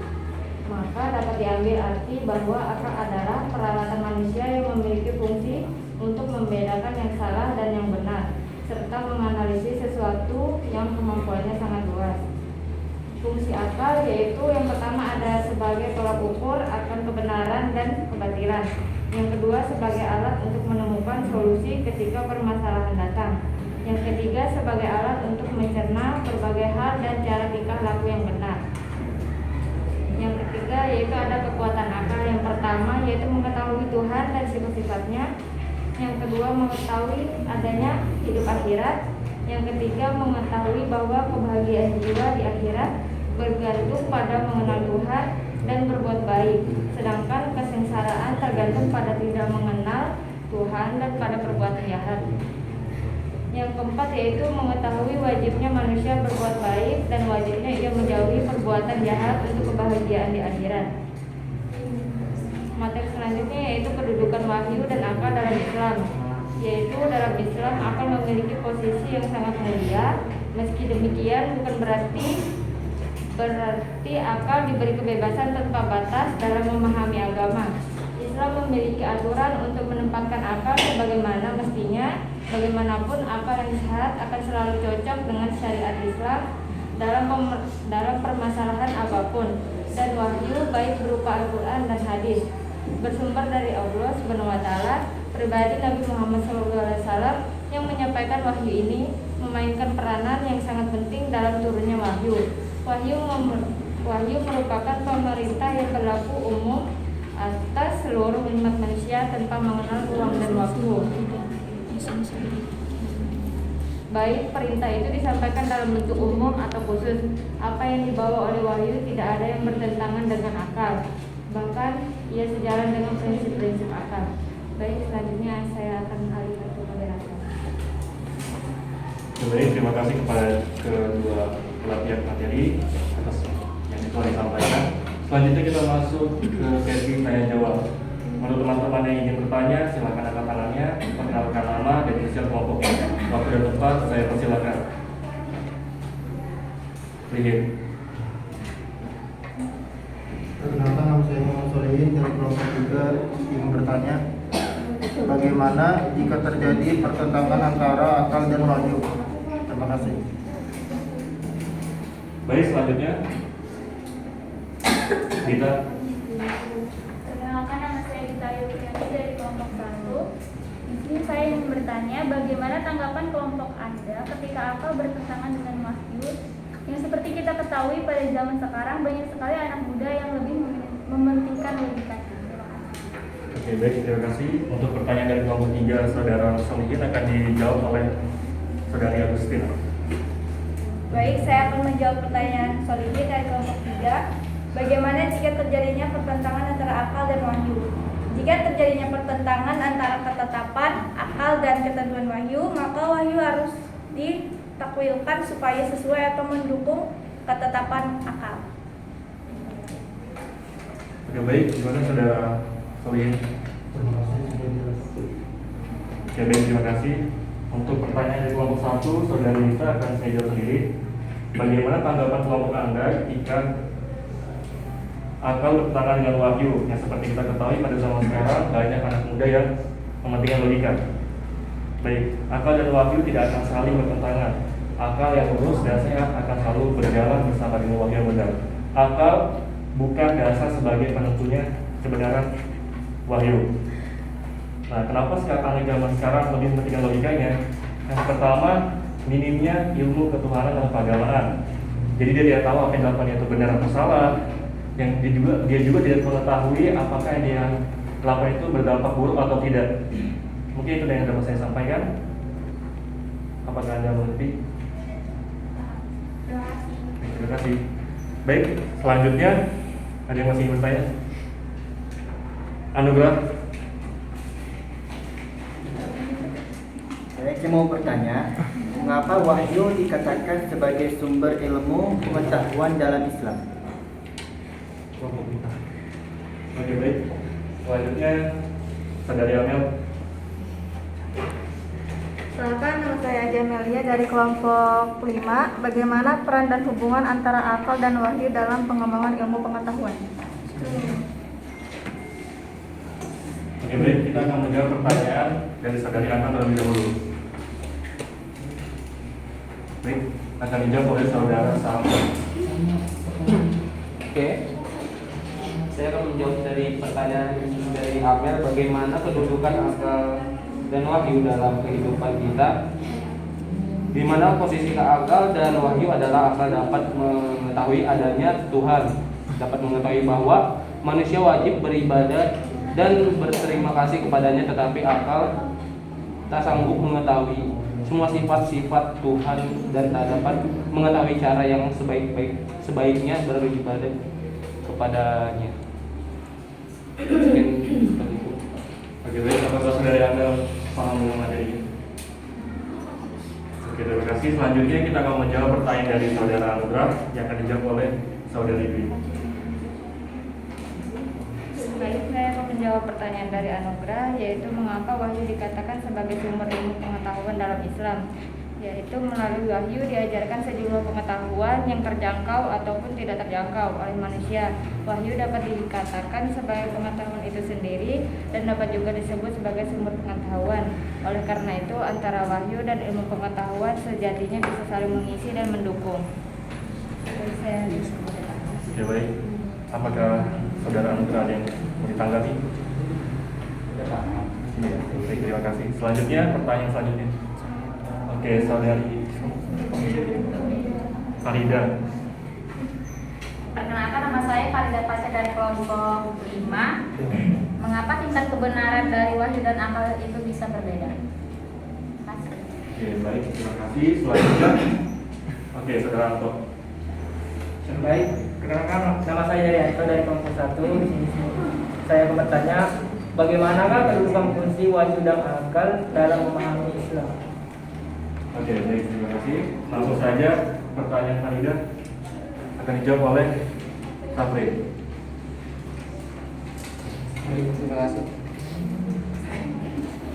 Maka dapat diambil arti bahwa akal adalah peralatan manusia yang memiliki fungsi untuk membedakan yang salah dan yang benar, serta menganalisis sesuatu yang kemampuannya sangat luas. Fungsi akal yaitu yang pertama ada sebagai tolak ukur akan kebenaran dan kebatilan. Yang kedua sebagai alat untuk menemukan solusi ketika permasalahan datang. Yang ketiga sebagai alat untuk mencerna berbagai hal dan cara tingkah laku yang benar. Yang ketiga yaitu ada kekuatan akal. Yang pertama yaitu mengetahui Tuhan dan sifat-sifatnya. Yang kedua mengetahui adanya hidup akhirat. Yang ketiga mengetahui bahwa kebahagiaan jiwa di akhirat bergantung pada mengenal Tuhan dan berbuat baik, sedangkan kesengsaraan tergantung pada tidak mengenal Tuhan dan pada perbuatan jahat. Yang keempat yaitu mengetahui wajibnya manusia berbuat baik dan wajibnya ia menjauhi perbuatan jahat untuk kebahagiaan di akhirat. Materi selanjutnya yaitu kedudukan wahyu dan akal dalam Islam. Yaitu dalam Islam akal memiliki posisi yang sangat mulia. Meski demikian bukan berarti akal diberi kebebasan tanpa batas dalam memahami agama. Islam memiliki aturan untuk menempatkan akal sebagaimana mestinya. Bagaimanapun akal yang sehat akan selalu cocok dengan syariat Islam dalam permasalahan apapun. Dan wahyu baik berupa Al-Quran dan hadis bersumber dari Allah SWT. Pribadi Nabi Muhammad SAW yang menyampaikan wahyu ini memainkan peranan yang sangat penting dalam turunnya wahyu. Wahyu merupakan pemerintah yang berlaku umum atas seluruh umat manusia tanpa mengenal ruang dan waktu. Baik perintah itu disampaikan dalam bentuk umum atau khusus. Apa yang dibawa oleh wahyu tidak ada yang bertentangan dengan akal. Bahkan ia sejalan dengan prinsip-prinsip akal. Baik, selanjutnya saya akan alihkan ke moderator. Baik, terima kasih kepada kedua belah pihak materi atas yang telah disampaikan. Selanjutnya kita masuk ke sesi tanya jawab. Menurut teman-teman yang ingin bertanya, silakan angkat tangannya, perkenalkan nama dan inisial kelompoknya. Waktu dan tempat saya persilakan. Lihat. Perkenalkan, nama saya Muhammad Solihin dari kelompok 3 ingin bertanya, bagaimana jika terjadi pertentangan antara akal dan wahyu? Terima kasih. Baik, selanjutnya kita. Perkenalkan, nama saya Gita Yuliani dari kelompok 1. Di sini saya ingin bertanya, bagaimana tanggapan kelompok Anda ketika akal bertentangan dengan wahyu? Yang seperti kita ketahui pada zaman sekarang banyak sekali anak muda yang lebih mementingkan logika. Oke, baik, terima kasih. Untuk pertanyaan dari kelompok 3, Saudara Solihin akan dijawab oleh Saudari Agustina. Baik, saya akan menjawab pertanyaan Solihin dari kelompok 3. Bagaimana jika terjadinya pertentangan antara akal dan wahyu? Jika terjadinya pertentangan antara ketetapan akal dan ketentuan wahyu, maka wahyu harus ditakwilkan supaya sesuai atau mendukung ketetapan akal. Oke, baik, gimana Saudara Solihin? Oke, baik, terima kasih. Untuk pertanyaan dari kelompok 1, Saudara Lisa akan saya jawab sendiri. Bagaimana tanggapan kelompok Anda jika akal bertentangan dengan wahyu? Yang seperti kita ketahui pada zaman sekarang banyak anak muda yang mementingkan logika. Baik, akal dan wahyu tidak akan saling bertentangan. Akal yang lurus dan sehat akan selalu berjalan bersama dengan wahyu yang benar. Akal bukan dasar sebagai penentunya kebenaran wahyu. Nah, kenapa sekarang zaman sekarang lebih mementingkan logikanya? Yang pertama, minimnya ilmu ketuhanan dalam keagamaan. Jadi dia tidak tahu apa yang dilakukan itu benar atau salah. Yang dia juga tidak mengetahui apakah yang dia lakukan itu berdampak buruk atau tidak. Mungkin itu yang dapat saya sampaikan. Apakah Anda mengerti? Terima kasih. Baik, selanjutnya ada yang masih ingin bertanya? Anugerah. Saya mau bertanya, mengapa wahyu dikatakan sebagai sumber ilmu pengetahuan dalam Islam? kelompok 5. Oke, baik. Selanjutnya saudari Amel. Silakan, nama saya Jamelia dari kelompok 5. Bagaimana peran dan hubungan antara akal dan wahyu dalam pengembangan ilmu pengetahuan? Oke, baik. Kita akan menjawab pertanyaan dari saudari Amel terlebih dahulu. Baik, akan dijawab oleh saudara Samsul. Oke. Saya akan menjawab dari pertanyaan dari Amel, bagaimana kedudukan akal dan wahyu dalam kehidupan kita, di mana posisi akal dan wahyu adalah akal dapat mengetahui adanya Tuhan, dapat mengetahui bahwa manusia wajib beribadah dan berterima kasih kepadanya, tetapi akal tak sanggup mengetahui semua sifat-sifat Tuhan dan tak dapat mengetahui cara yang sebaiknya beribadah kepadanya. Mungkin seperti itu. Oke, baik. Apakah saudari Amel paham dengan materi ini? Oke, terima kasih. Selanjutnya kita akan menjawab pertanyaan dari saudara Anugrah yang akan dijawab oleh saudari Dwi. Baik, saya akan menjawab pertanyaan dari Anugrah, yaitu mengapa wahyu dikatakan sebagai sumber ilmu pengetahuan dalam Islam. Yaitu melalui wahyu diajarkan sejumlah pengetahuan yang terjangkau ataupun tidak terjangkau oleh manusia. Wahyu dapat dikatakan sebagai pengetahuan itu sendiri dan dapat juga disebut sebagai sumber pengetahuan. Oleh karena itu, antara wahyu dan ilmu pengetahuan sejatinya bisa saling mengisi dan mendukung. Oke, baik. Apakah saudara Anugrah ada yang mau ditanggapi? Iya, baik, terima kasih. Selanjutnya, pertanyaan selanjutnya. Oke, saudari Farida. Perkenalkan, nama saya Farida Pasha dari kelompok 5. Mengapa tingkat kebenaran dari wahyu dan akal itu bisa berbeda? Oke, baik, terima kasih. Selanjutnya, oke, saudara Anto. Baik, kenalkan nama saya dari Anto dari kelompok 1. Di sini saya akan bertanya, bagaimanakah kedudukan fungsi wahyu dan akal dalam memahami Islam? Oke, baik, terima kasih. Langsung saja pertanyaan Farida akan dijawab oleh Safri. Baik, terima kasih.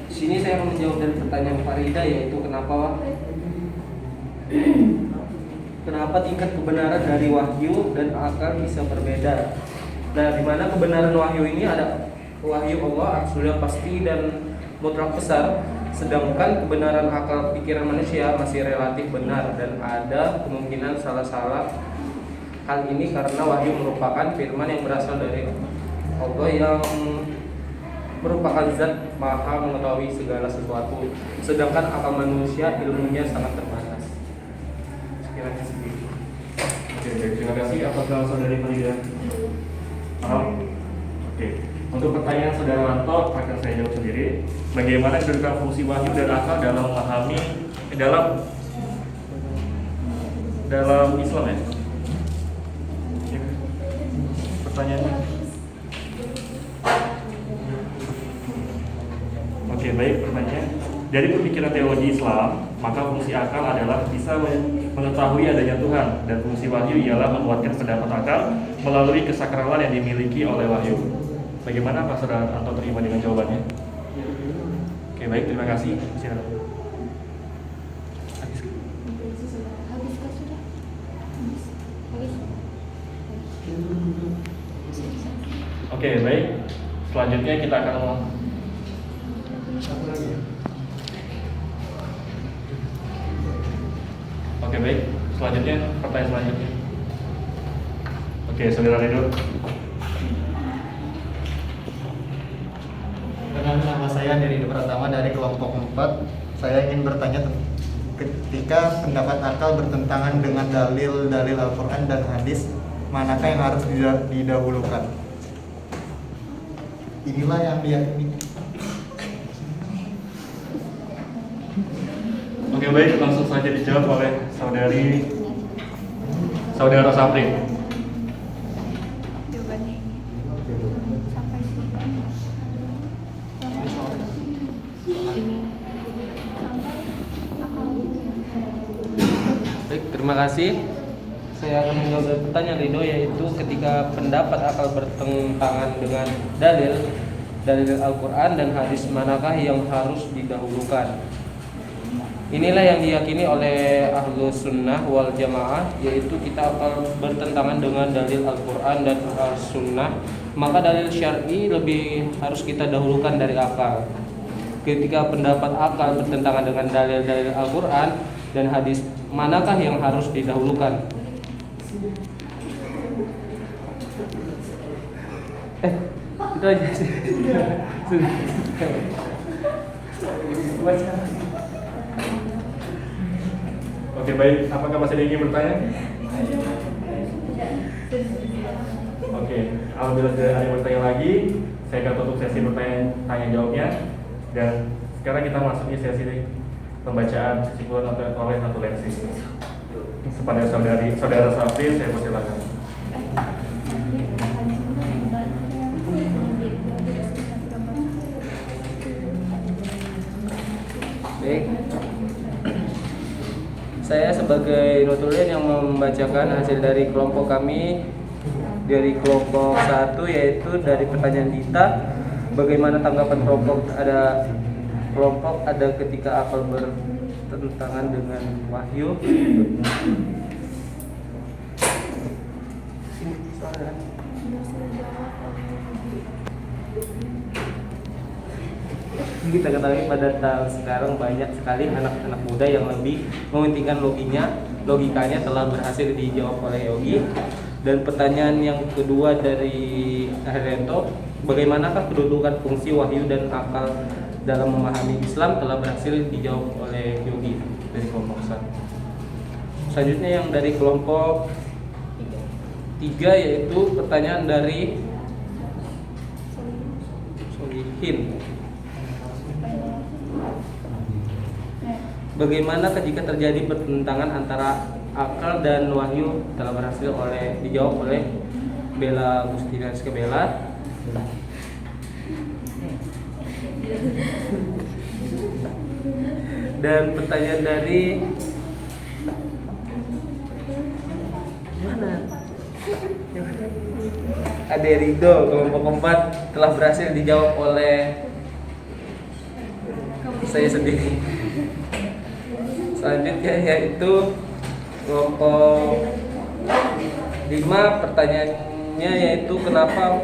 Di sini saya akan menjawab dari pertanyaan Farida, yaitu kenapa tingkat kebenaran dari wahyu dan akal bisa berbeda. Nah, di mana kebenaran wahyu ini ada wahyu Allah sudah pasti dan mutlak besar, sedangkan kebenaran akal pikiran manusia masih relatif benar dan ada kemungkinan salah-salah. Hal ini karena wahyu merupakan firman yang berasal dari Allah yang merupakan zat maha mengetahui segala sesuatu, sedangkan akal manusia ilmunya sangat terbatas. Sekiranya segitu. Oke, baik, terima kasih. Apakah saudari Farida paham? Oke, untuk pertanyaan saudara Anto akan saya jawab sendiri. Bagaimana kedudukan fungsi wahyu dan akal dalam memahami dalam Islam ya? Pertanyaannya. Oke, baik, pertanyaan. Dari pemikiran teologi Islam, maka fungsi akal adalah bisa mengetahui adanya Tuhan, dan fungsi wahyu ialah menguatkan pendapat akal melalui kesakralan yang dimiliki oleh wahyu. Bagaimana Pak Saudara Anto terima dengan jawabannya? Oke, baik, terima kasih. Silakan. Oke, baik. Selanjutnya kita akan Oke, baik. Selanjutnya pertanyaan selanjutnya. Oke, saudara Redo. Nama saya Dery Pratama dari kelompok 4. Saya ingin bertanya ketika pendapat akal bertentangan dengan dalil-dalil Al-Quran dan hadis, manakah yang harus didahulukan? Inilah yang diyakini. Oke, baik, langsung saja dijawab oleh saudara Safri. Baik, terima kasih. Saya akan menjawab dari pertanyaan Ridho, yaitu ketika pendapat akal bertentangan dengan dalil Al-Quran dan hadis, manakah yang harus didahulukan? Inilah yang diyakini oleh Ahlus Sunnah wal Jamaah, yaitu kita akan bertentangan dengan dalil Al-Quran dan As-Sunnah, maka dalil syar'i lebih harus kita dahulukan dari akal. Ketika pendapat akal bertentangan dengan dalil Al-Quran dan hadis, manakah yang harus didahulukan? Itu aja sih. Oke, baik. Apakah masih ada yang ingin bertanya? Oke, alhamdulillah tidak ada yang bertanya lagi. Saya akan tutup sesi bertanya jawabnya. Dan sekarang kita masuki sesi pembacaan kesimpulan oleh satu leksi. Kepada saudara Safri, saya persilakan. Baik, saya sebagai notulen yang membacakan hasil dari kelompok kami, dari kelompok 1, yaitu dari pertanyaan Dita, bagaimana tanggapan kelompok ada ketika akal bertentangan dengan wahyu. Kita ketahui pada tahun sekarang banyak sekali anak-anak muda yang lebih mementingkan logikanya telah berhasil dijawab oleh Yogi. Dan pertanyaan yang kedua dari Herento, bagaimanakah kedudukan fungsi wahyu dan akal dalam memahami Islam, telah berhasil dijawab oleh Yogi dari kelompok 1. Selanjutnya yang dari kelompok 3, yaitu pertanyaan dari Solihin. Bagaimana jika terjadi pertentangan antara akal dan wahyu, telah berhasil dijawab oleh Bella Agustinus Bella. Dan pertanyaan dari mana? Ade Ridho, kelompok 4, telah berhasil dijawab oleh saya sendiri. Selanjutnya yaitu kelompok 5, pertanyaannya yaitu kenapa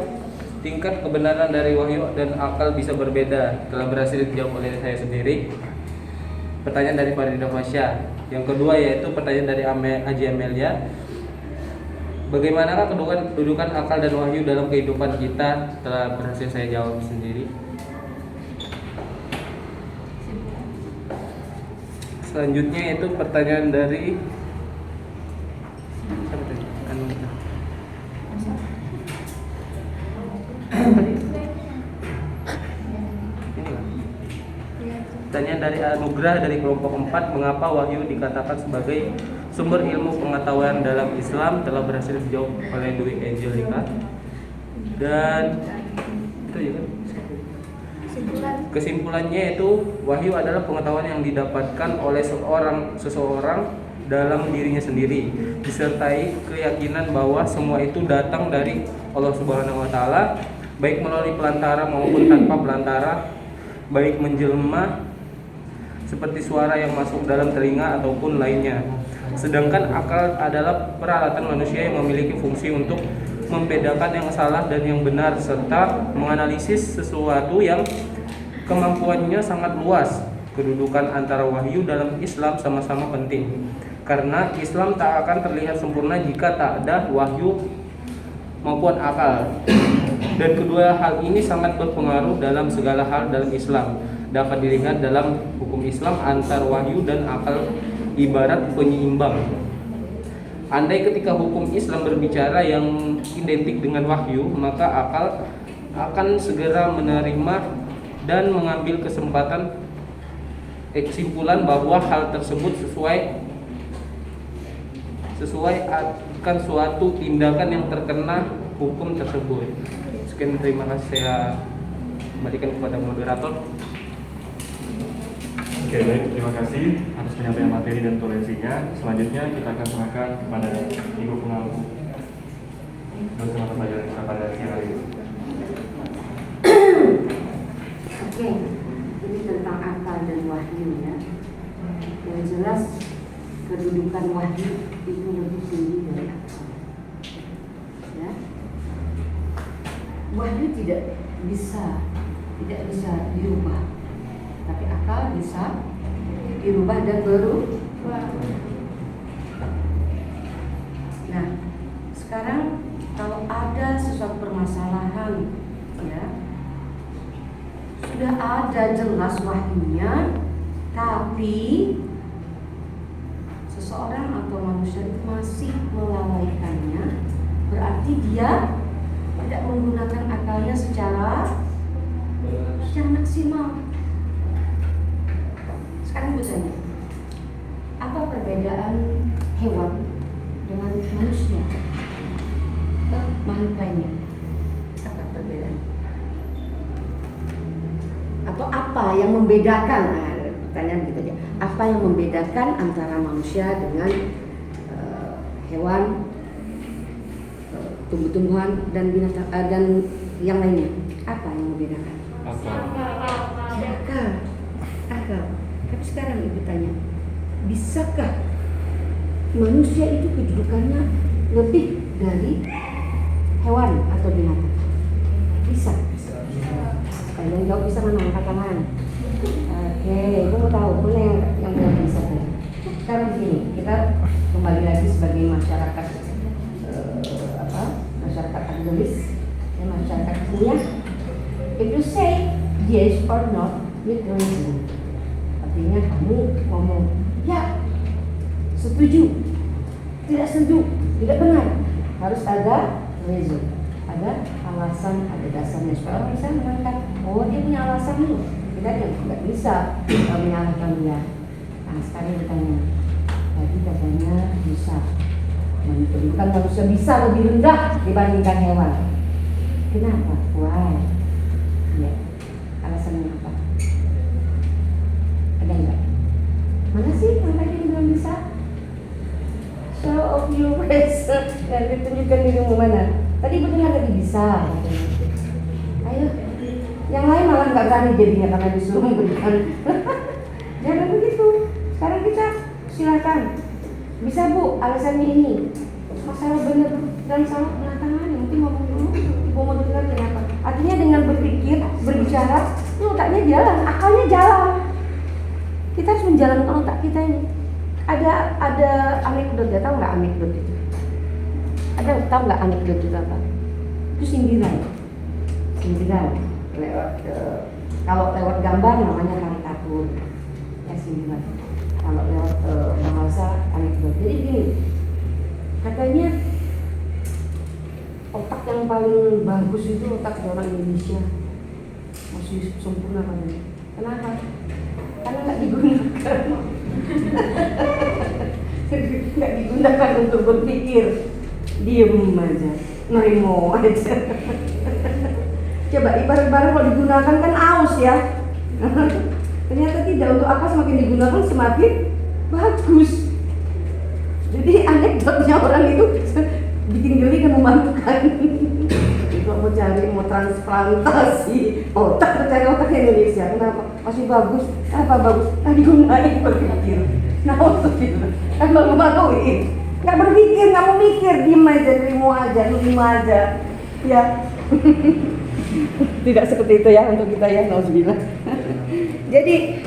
tingkat kebenaran dari wahyu dan akal bisa berbeda, telah berhasil dijawab oleh saya sendiri. Pertanyaan dari Farida Fasya. Yang kedua yaitu pertanyaan dari Haji Amelia, bagaimanakah kedudukan akal dan wahyu dalam kehidupan kita, telah berhasil saya jawab sendiri. Selanjutnya itu pertanyaan dari pertanyaan dari Anugrah dari kelompok 4, mengapa wahyu dikatakan sebagai sumber ilmu pengetahuan dalam Islam, telah berhasil dijawab oleh Dwi Angelica. Dan itu ya kan? Kesimpulannya itu wahyu adalah pengetahuan yang didapatkan oleh seseorang dalam dirinya sendiri, disertai keyakinan bahwa semua itu datang dari Allah Subhanahu wa taala, baik melalui pelantara maupun tanpa pelantara, baik menjelma seperti suara yang masuk dalam telinga ataupun lainnya. Sedangkan akal adalah peralatan manusia yang memiliki fungsi untuk membedakan yang salah dan yang benar, serta menganalisis sesuatu yang kemampuannya sangat luas. Kedudukan antara wahyu dalam Islam sama-sama penting, karena Islam tak akan terlihat sempurna jika tak ada wahyu maupun akal. Dan kedua hal ini sangat berpengaruh dalam segala hal dalam Islam. Dapat dilihat dalam hukum Islam antar wahyu dan akal ibarat penyeimbang. Andai ketika hukum Islam berbicara yang identik dengan wahyu, maka akal akan segera menerima dan mengambil kesimpulan bahwa hal tersebut sesuai akan suatu tindakan yang terkena hukum tersebut. Sekian, terima kasih, saya kembalikan kepada moderator. Oke, baik, terima kasih atas penyampaian materi dan toleransinya. Selanjutnya kita akan serahkan kepada Ibu Terus mata pelajaran kita pada siang hari ini. Oke, ini tentang akal dan wahyu ya. Yang jelas kedudukan wahyu itu lebih tinggi dari akal. Ya. Wahyu tidak bisa dirubah, tapi akal bisa dirubah dan berubah. Nah, sekarang kalau ada sesuatu permasalahan, ya, sudah ada jelas wahyunya, tapi seseorang atau manusia itu masih melalaikannya, berarti dia tidak menggunakan akalnya secara maksimal. Sekarang gue tanya, apa perbedaan hewan dengan manusia? Makhluk lainnya, apa perbedaan? Atau apa yang membedakan? Nah, pertanyaan gitu aja. Apa yang membedakan antara manusia dengan hewan, tumbuh-tumbuhan dan binatang dan yang lainnya? Apa yang membedakan? Akal. Tapi sekarang ibu tanya, bisakah manusia itu kedudukannya lebih dari hewan atau binatang? Bisa. Kalau yang jawab bisa, mana angkat tangan? Oke, ibu mau tahu mana yang belum bisa. Sekarang begini, kita kembali lagi sebagai masyarakat masyarakat akademis, masyarakat ilmiah. If you say yes or not with reason, artinya kamu ngomong ya, setuju, tidak setuju, tidak benar, harus ada reason, ada alasan, ada dasarnya supaya orang bisa mengatakan, oh dia punya alasan nih, kita nggak bisa menyalahkan dia. Nah sekarang ditanya, tadi katanya bisa, menunjukkan manusia bisa lebih rendah dibandingkan hewan. Kenapa? Why? Ya, alasannya apa? Ada nggak? Mana sih yang tadi bilang bisa? Show of your face. Dan ditunjukkan dirimu mana? Tadi betul tadi bisa. Ayo, yang lain malah nggak berani jadinya karena disuruh memberikan. Jangan begitu. Sekarang kita silakan. Bisa bu, alasannya ini. Masalah benar dan salah penantangan. Mungkin ngomong dulu. Ibu mau dengar kenapa? Artinya dengan berpikir, berbicara, ini otaknya jalan, akalnya jalan. Kita harus menjalankan otak kita ini. Ada anekdot, ya tahu nggak anekdot itu? Tahu nggak anekdot itu apa? Itu sindiran. Kalau lewat gambar namanya karikatur, ya sindiran. Kalau lewat bahasa anekdot. Jadi gini, katanya otak yang paling bagus itu otak orang Indonesia, masih sempurna katanya. Kenapa? Karena nggak digunakan. Nggak digunakan untuk berpikir, diem aja, nerimo aja. Coba ibarat-ibarat kalau digunakan kan aus ya. Ternyata tidak, untuk apa semakin digunakan semakin bagus. Jadi anekdotnya orang itu bikin geli dan memalukan. Kalau mau transplantasi otak, cari otak Indonesia. Kenapa? Masih bagus. Apa bagus? Nah digunain berpikir. Nah untuk itu kan malu-maluin. Nggak berpikir, nggak mau mikir, diem aja, nerimo aja, aja. Ya. Tidak seperti itu ya untuk kita ya, nauzubillah. Jadi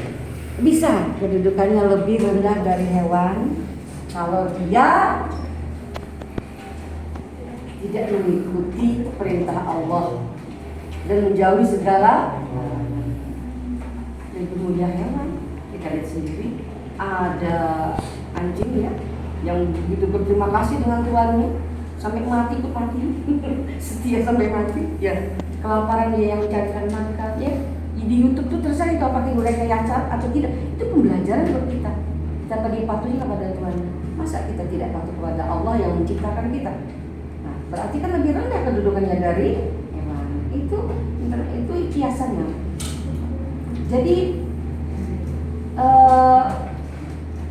bisa kedudukannya lebih rendah dari hewan kalau dia tidak mengikuti perintah Allah dan menjauhi segala yang mulia hewan. Kita lihat sendiri ada anjing ya yang begitu berterima kasih dengan tuannya sampai mati ikut mati setia sampai mati ya. Kelaparan dia yang mencarikan makan ya. Di YouTube tuh terserah itu pakai mereka yacat atau tidak, itu pembelajaran buat kita. Kita pergi patuhi kepada Tuhan. Masa kita tidak patuh kepada Allah yang menciptakan kita? Nah, berarti kan lebih rendah kedudukannya dari hewan. Itu kiasannya. Jadi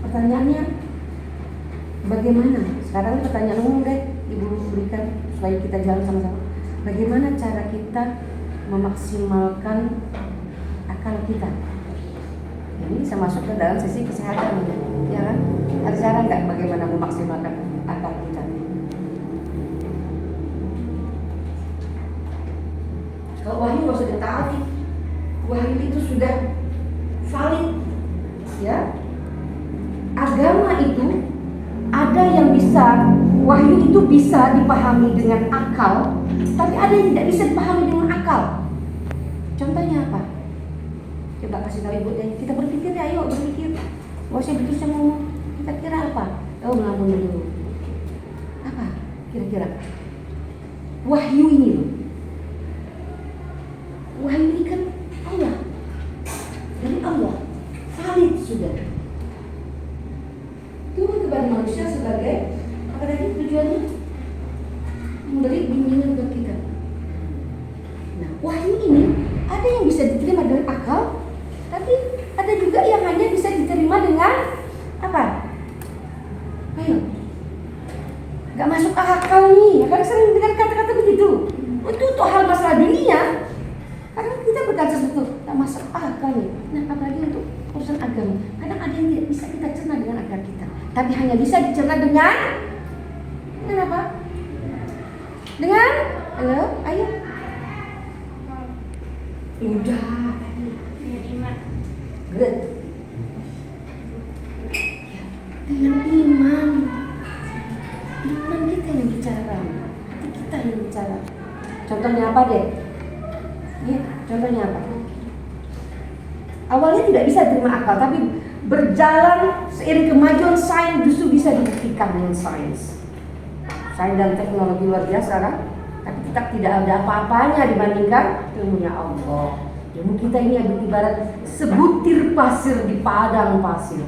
pertanyaannya bagaimana Sekarang pertanyaan umum deh, Ibu berikan supaya kita jalan sama-sama. Bagaimana cara kita memaksimalkan akal kita? Ini bisa masuk ke dalam sesi kesehatan, ya kan? Ada cara nggak bagaimana memaksimalkan akal kita? Kalau wahyu nggak usah ditaati, wahyu itu sudah valid, ya. Agama itu ada yang bisa, wahyu itu bisa dipahami dengan akal, tapi ada yang tidak bisa dipahami dengan akal. Contohnya apa? Coba kasih tahu Ibu deh. Kita berpikir ya, ayo berpikir. Gak usah begitu saya ngomong. Kita kira apa? Oh, ngelamun dulu. Apa? Kira-kira? Wahyu ini loh. Wahyu ini kan Allah. Dari Allah. Valid sudah. Turun kepada manusia sebagai apa tadi tujuannya? Memberi bimbingan ke kita. Nah, wahyu ini ada yang bisa diterima dengan akal, tapi ada juga yang hanya bisa diterima dengan apa? Ayo, nggak masuk akal nih. Kadang sering dengar kata-kata begitu. Itu untuk hal masalah dunia. Kadang kita berkata seperti itu, nggak masuk akal nih. Nah, apalagi untuk urusan agama. Kadang ada yang tidak bisa kita cerna dengan akal kita, tapi hanya bisa dicerna dengan apa? Dengan, halo, ayo. Udah. Iman. Good. Dengan iman. Iman kita yang bicara, hati kita yang bicara. Contohnya apa deh? Ya, contohnya apa? Awalnya tidak bisa terima akal, tapi berjalan seiring kemajuan sains justru bisa dibuktikan dengan sains. Sains dan teknologi luar biasa kan? Tapi tetap tidak ada apa-apanya dibandingkan ilmunya Allah. Ilmu kita ini ibarat sebutir pasir di padang pasir.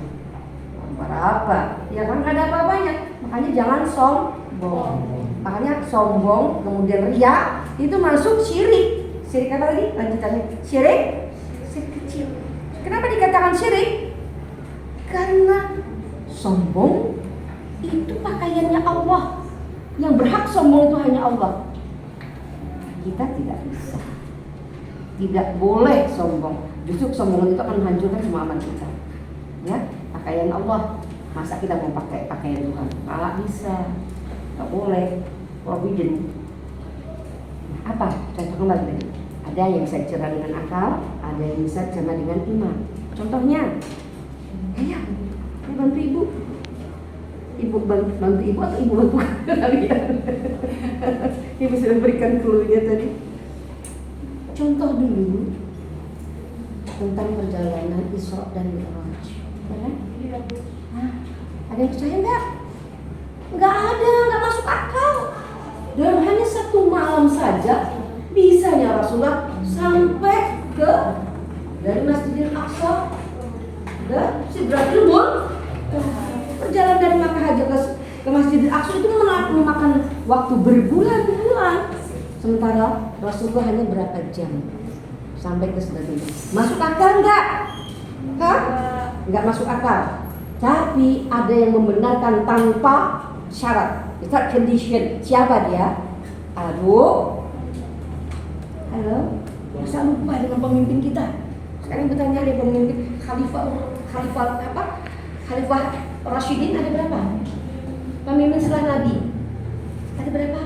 Apa? Ya kan nggak ada apa-apanya. Makanya jangan sombong. Makanya sombong kemudian riya itu masuk syirik. Syirik apa tadi? Lanjutannya syirik kecil. Kenapa dikatakan syirik? Karena sombong itu pakaiannya Allah. Yang berhak sombong itu hanya Allah. Kita tidak bisa, tidak boleh sombong. Justru kesombongan itu akan menghancurkan semua amal kita. Ya, pakaian Allah. Masa kita mau pakai pakaian Tuhan? Nggak bisa, nggak boleh. Forbidden. Apa? Contoh kembali tadi. Ada yang bisa dicerna dengan akal, ada yang bisa dicerna dengan iman. Contohnya, ya, bantu ibu. Ibu bantu ibu atau ibu bantu kalian? Ibu sudah berikan clue-nya tadi. Contoh dulu tentang perjalanan Isra dan Mi'raj. Ya, nah, ada yang percaya nggak? Nggak ada, nggak masuk akal. Dalam hanya satu malam saja bisanya Rasulullah sampai ke dari Masjidil Aqsa ke Sidratul Muntaha. Perjalanan dari Makkah Hajar ke Masjidil Aqsa itu memakan waktu berbulan-bulan. Sementara Rasulullah hanya berapa jam sampai ke Sidratul Muntaha. Masuk akal enggak? Hah? Enggak masuk akal. Tapi ada yang membenarkan tanpa syarat. Without condition. Siapa dia? Aduh. Halo. Masa lupa dengan pemimpin kita? Sekarang bertanya dia pemimpin Khalifah apa? Khalifah Rashidin ada berapa? Pemimpin setelah Nabi ada berapa?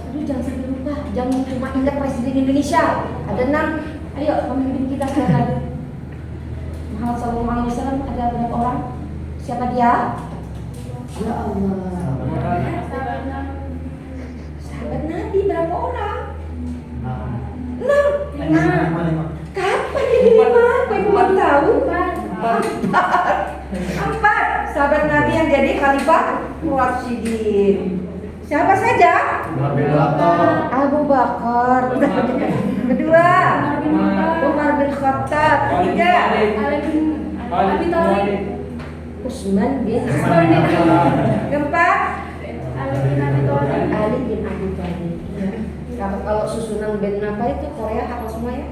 Aduh, jangan sampai lupa. Jangan cuma ingat Presiden Indonesia. Ada 6. Ayo pemimpin kita sekarang. Muhammad SAW ada berapa orang? Siapa dia? Ya Allah. Sahabat Nabi berapa orang? 6. Kapan jadi 5? Kok ibu baru tahu? 4. Sahabat Nabi yang jadi Khalifah Rasyidin. Siapa saja? Abu Bakar. Kedua, Umar bin Khattab. Ketiga, Abi Thalib. Utsman bin Affan. Keempat, Ali bin Abi Thalib. Kalau susunan band apa itu Korea apa semua ya?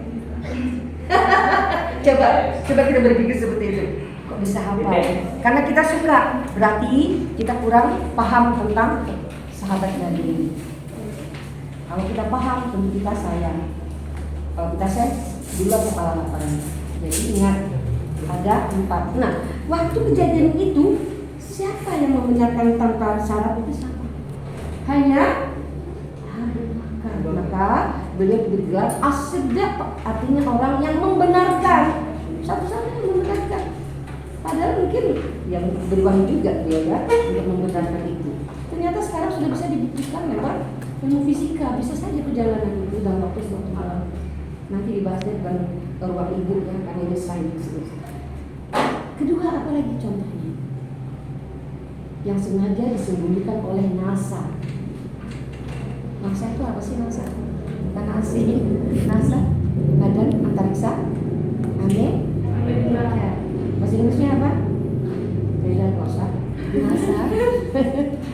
coba kita berpikir seperti itu. Kok bisa hafal. Karena kita suka, berarti kita kurang paham tentang sahabat Nabi ini. Kalau kita paham, tentu kita sayang. Kalau kita sayang, dulu kepala laparan. Jadi ingat, ada 4. Nah, waktu kejadian itu, siapa yang membenarkan tanpa syarat itu siapa? Hanya Abu Bakar. Maka beliau bergelar as-siddiq, artinya orang yang membenarkan. Satu-satunya yang membenarkan. Padahal mungkin yang berwahyu juga dia ya untuk membenarkan itu. Ternyata sekarang sudah bisa dibuktikan lewat ilmu fisika, bisa saja perjalanan itu dalam waktu suatu malam. Nanti dibahasnya bukan ke ruang ibu ya, karena ini sains. Kedua, apa lagi contohnya? Yang sengaja disembunyikan oleh NASA. NASA itu apa sih NASA? Bukan asing, NASA, Badan Antariksa Amerika. Bahasa Inggrisnya apa? Beda kosa. NASA.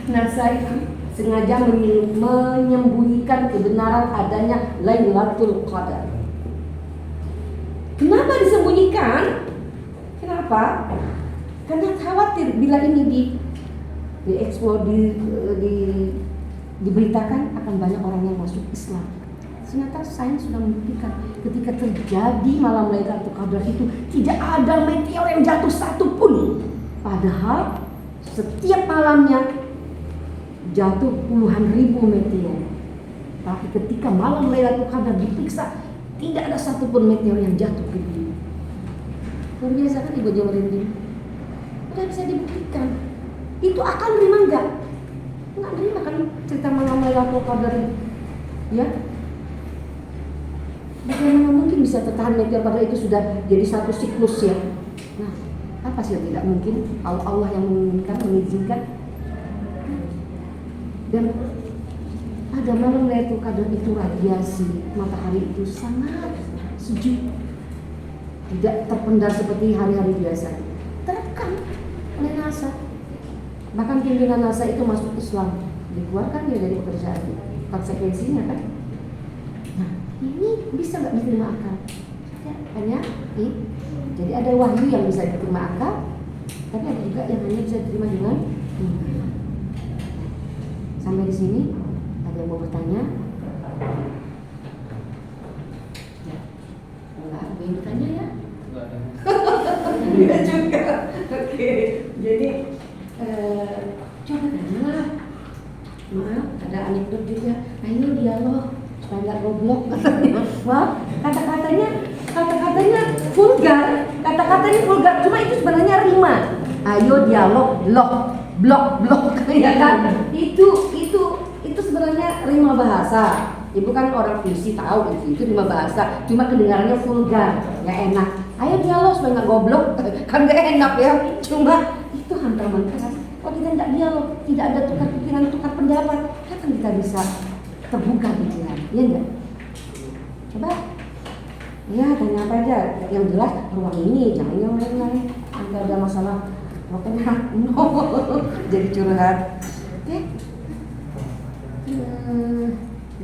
NASA itu sengaja menyembunyikan kebenaran adanya Lailatul Qadar. Kenapa disembunyikan? Kenapa? Karena khawatir bila ini dieksplor, diberitakan akan banyak orang yang masuk Islam. Ternyata sains sudah membuktikan ketika terjadi malam Lailatul Qadar itu tidak ada meteor yang jatuh satu pun. Padahal setiap malamnya jatuh puluhan ribu meteor. Tapi ketika malam Lailatul Qadar diperiksa, tidak ada satupun meteor yang jatuh ke bumi. Luar biasa kan Ibu Jawa Merinding? Udah bisa dibuktikan. Itu akan nerima enggak? Enggak nerima kan cerita malam Lailatul Qadar ini. Ya. Bagaimana mungkin bisa tertahan meteor padahal itu sudah jadi satu siklus ya. Nah, apa sih yang tidak mungkin? Allah yang menginginkan, mengizinkan. Dan pada malam Lailatul Qadar itu radiasi matahari itu sangat sejuk, tidak terpendar seperti hari-hari biasa. Terekam oleh NASA. Bahkan pimpinan NASA itu masuk Islam, dikeluarkan dia dari pekerjaan. Konsekuensinya kan. Nah, ini bisa nggak diterima akal? Ya, hanya jadi ada wahyu yang bisa diterima akal, tapi ada juga yang hanya bisa diterima dengan iman. Sampai di sini ada yang mau bertanya? Ya, enggak ada yang bertanya ya? Enggak juga. Oke, jadi coba tanyalah. Maaf, ada anekdot juga. Ayo dialog supaya nggak goblok. Maaf, kata-katanya vulgar. Kata-katanya vulgar, cuma itu sebenarnya rima. Ayo dialog, blok, ya kan? Itu sebenarnya rima bahasa. Ibu kan orang puisi tahu itu rima bahasa. Cuma kedengarannya vulgar, nggak enak. Ayo dialog supaya nggak goblok, kan nggak enak ya. Cuma itu hantaman keras. Kalau kita tidak dialog, tidak ada tukar pikiran, tukar pendapat, kapan kita bisa terbuka pikiran? Iya enggak? Coba. Ya, tanya apa aja. Yang jelas ruang ini, jangan yang lain-lain. Nanti ada masalah rokoknya, no. Jadi curhat. Oke?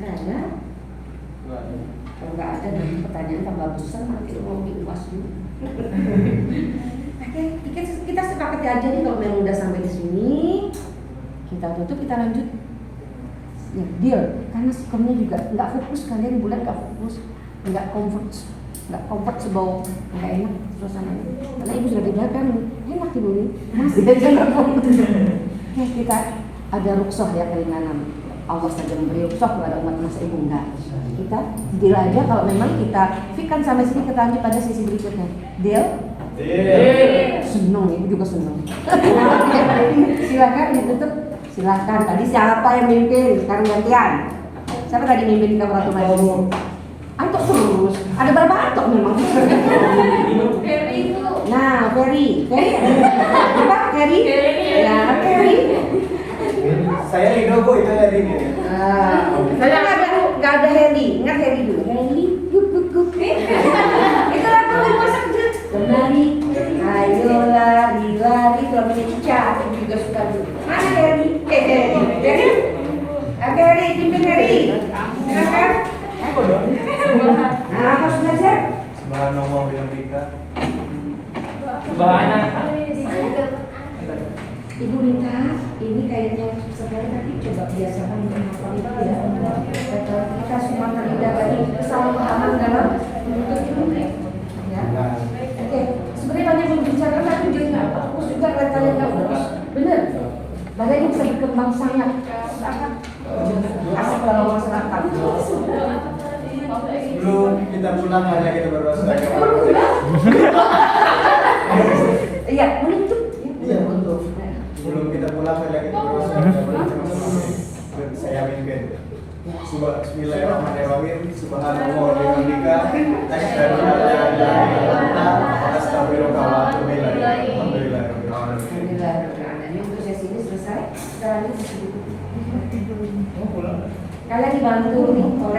Nggak ada. Kalau nggak ada, nanti pertanyaan tambah besar, nanti mau diuas dulu. Oke, kita sepakati aja nih kalau memang udah sampai di sini, kita tutup, kita lanjut. Ya, deal. Karena sikomnya juga nggak fokus, kalian bulan nggak fokus, nggak comfortable, nggak enak suasananya. Karena ibu sudah di belakang, enak ibu nih, masih aja nggak fokus. Ya, kita ada rukhsah ya keringanan. Allah saja memberi rukhsah kepada umat, masa ibu enggak. Kita deal aja kalau memang kita fikkan sampai sini, kita lanjut pada sisi berikutnya. Deal? Seneng, ibu juga seneng. Silakan ditutup. Silakan. Tadi siapa yang mimpin? Sekarang gantian. Siapa tadi mimpin kita beratur majelis? Antok terus. Ada berapa antok memang? Ferry itu. Nah, Ferry. Apa? Ferry? Ya, Ferry. Saya Rido Bu, itu dari ini. Saya nggak ada Heli. Ingat Heli dulu. Heli, guk. Itu lagu yang masak kecil. Lari, ayo lari, kalau punya Cica, aku juga suka dulu. Mana Heli? Heli? Heli, pimpin Heli. Silakan. Nah, apa sudah siap? Subhanallah wa bihamdika. Subhanallah. ini kayaknya sekarang nanti coba biasakan untuk menghafal itu ya. Kita semua terlibat dari kesalahpahaman dalam menuntut ilmu. Ya. Oke, sebenarnya banyak membicarakan tapi jadi nggak fokus juga kalian nggak fokus. Bener. Badan ini bisa berkembang sangat asik dalam masyarakat. Sebelum kita pulang hanya kita berdoa. Iya, menutup. Iya, menutup. Sebelum kita pulang hanya kita berdoa. Saya mimpin. Bismillahirrahmanirrahim. Subhanallah wa bihamdika. Asyhadu an la ilaha illa anta astaghfiruka wa atubu ilaik. Alhamdulillah. Untuk sesi ini selesai. Sekarang ini kalian dibantu nih oleh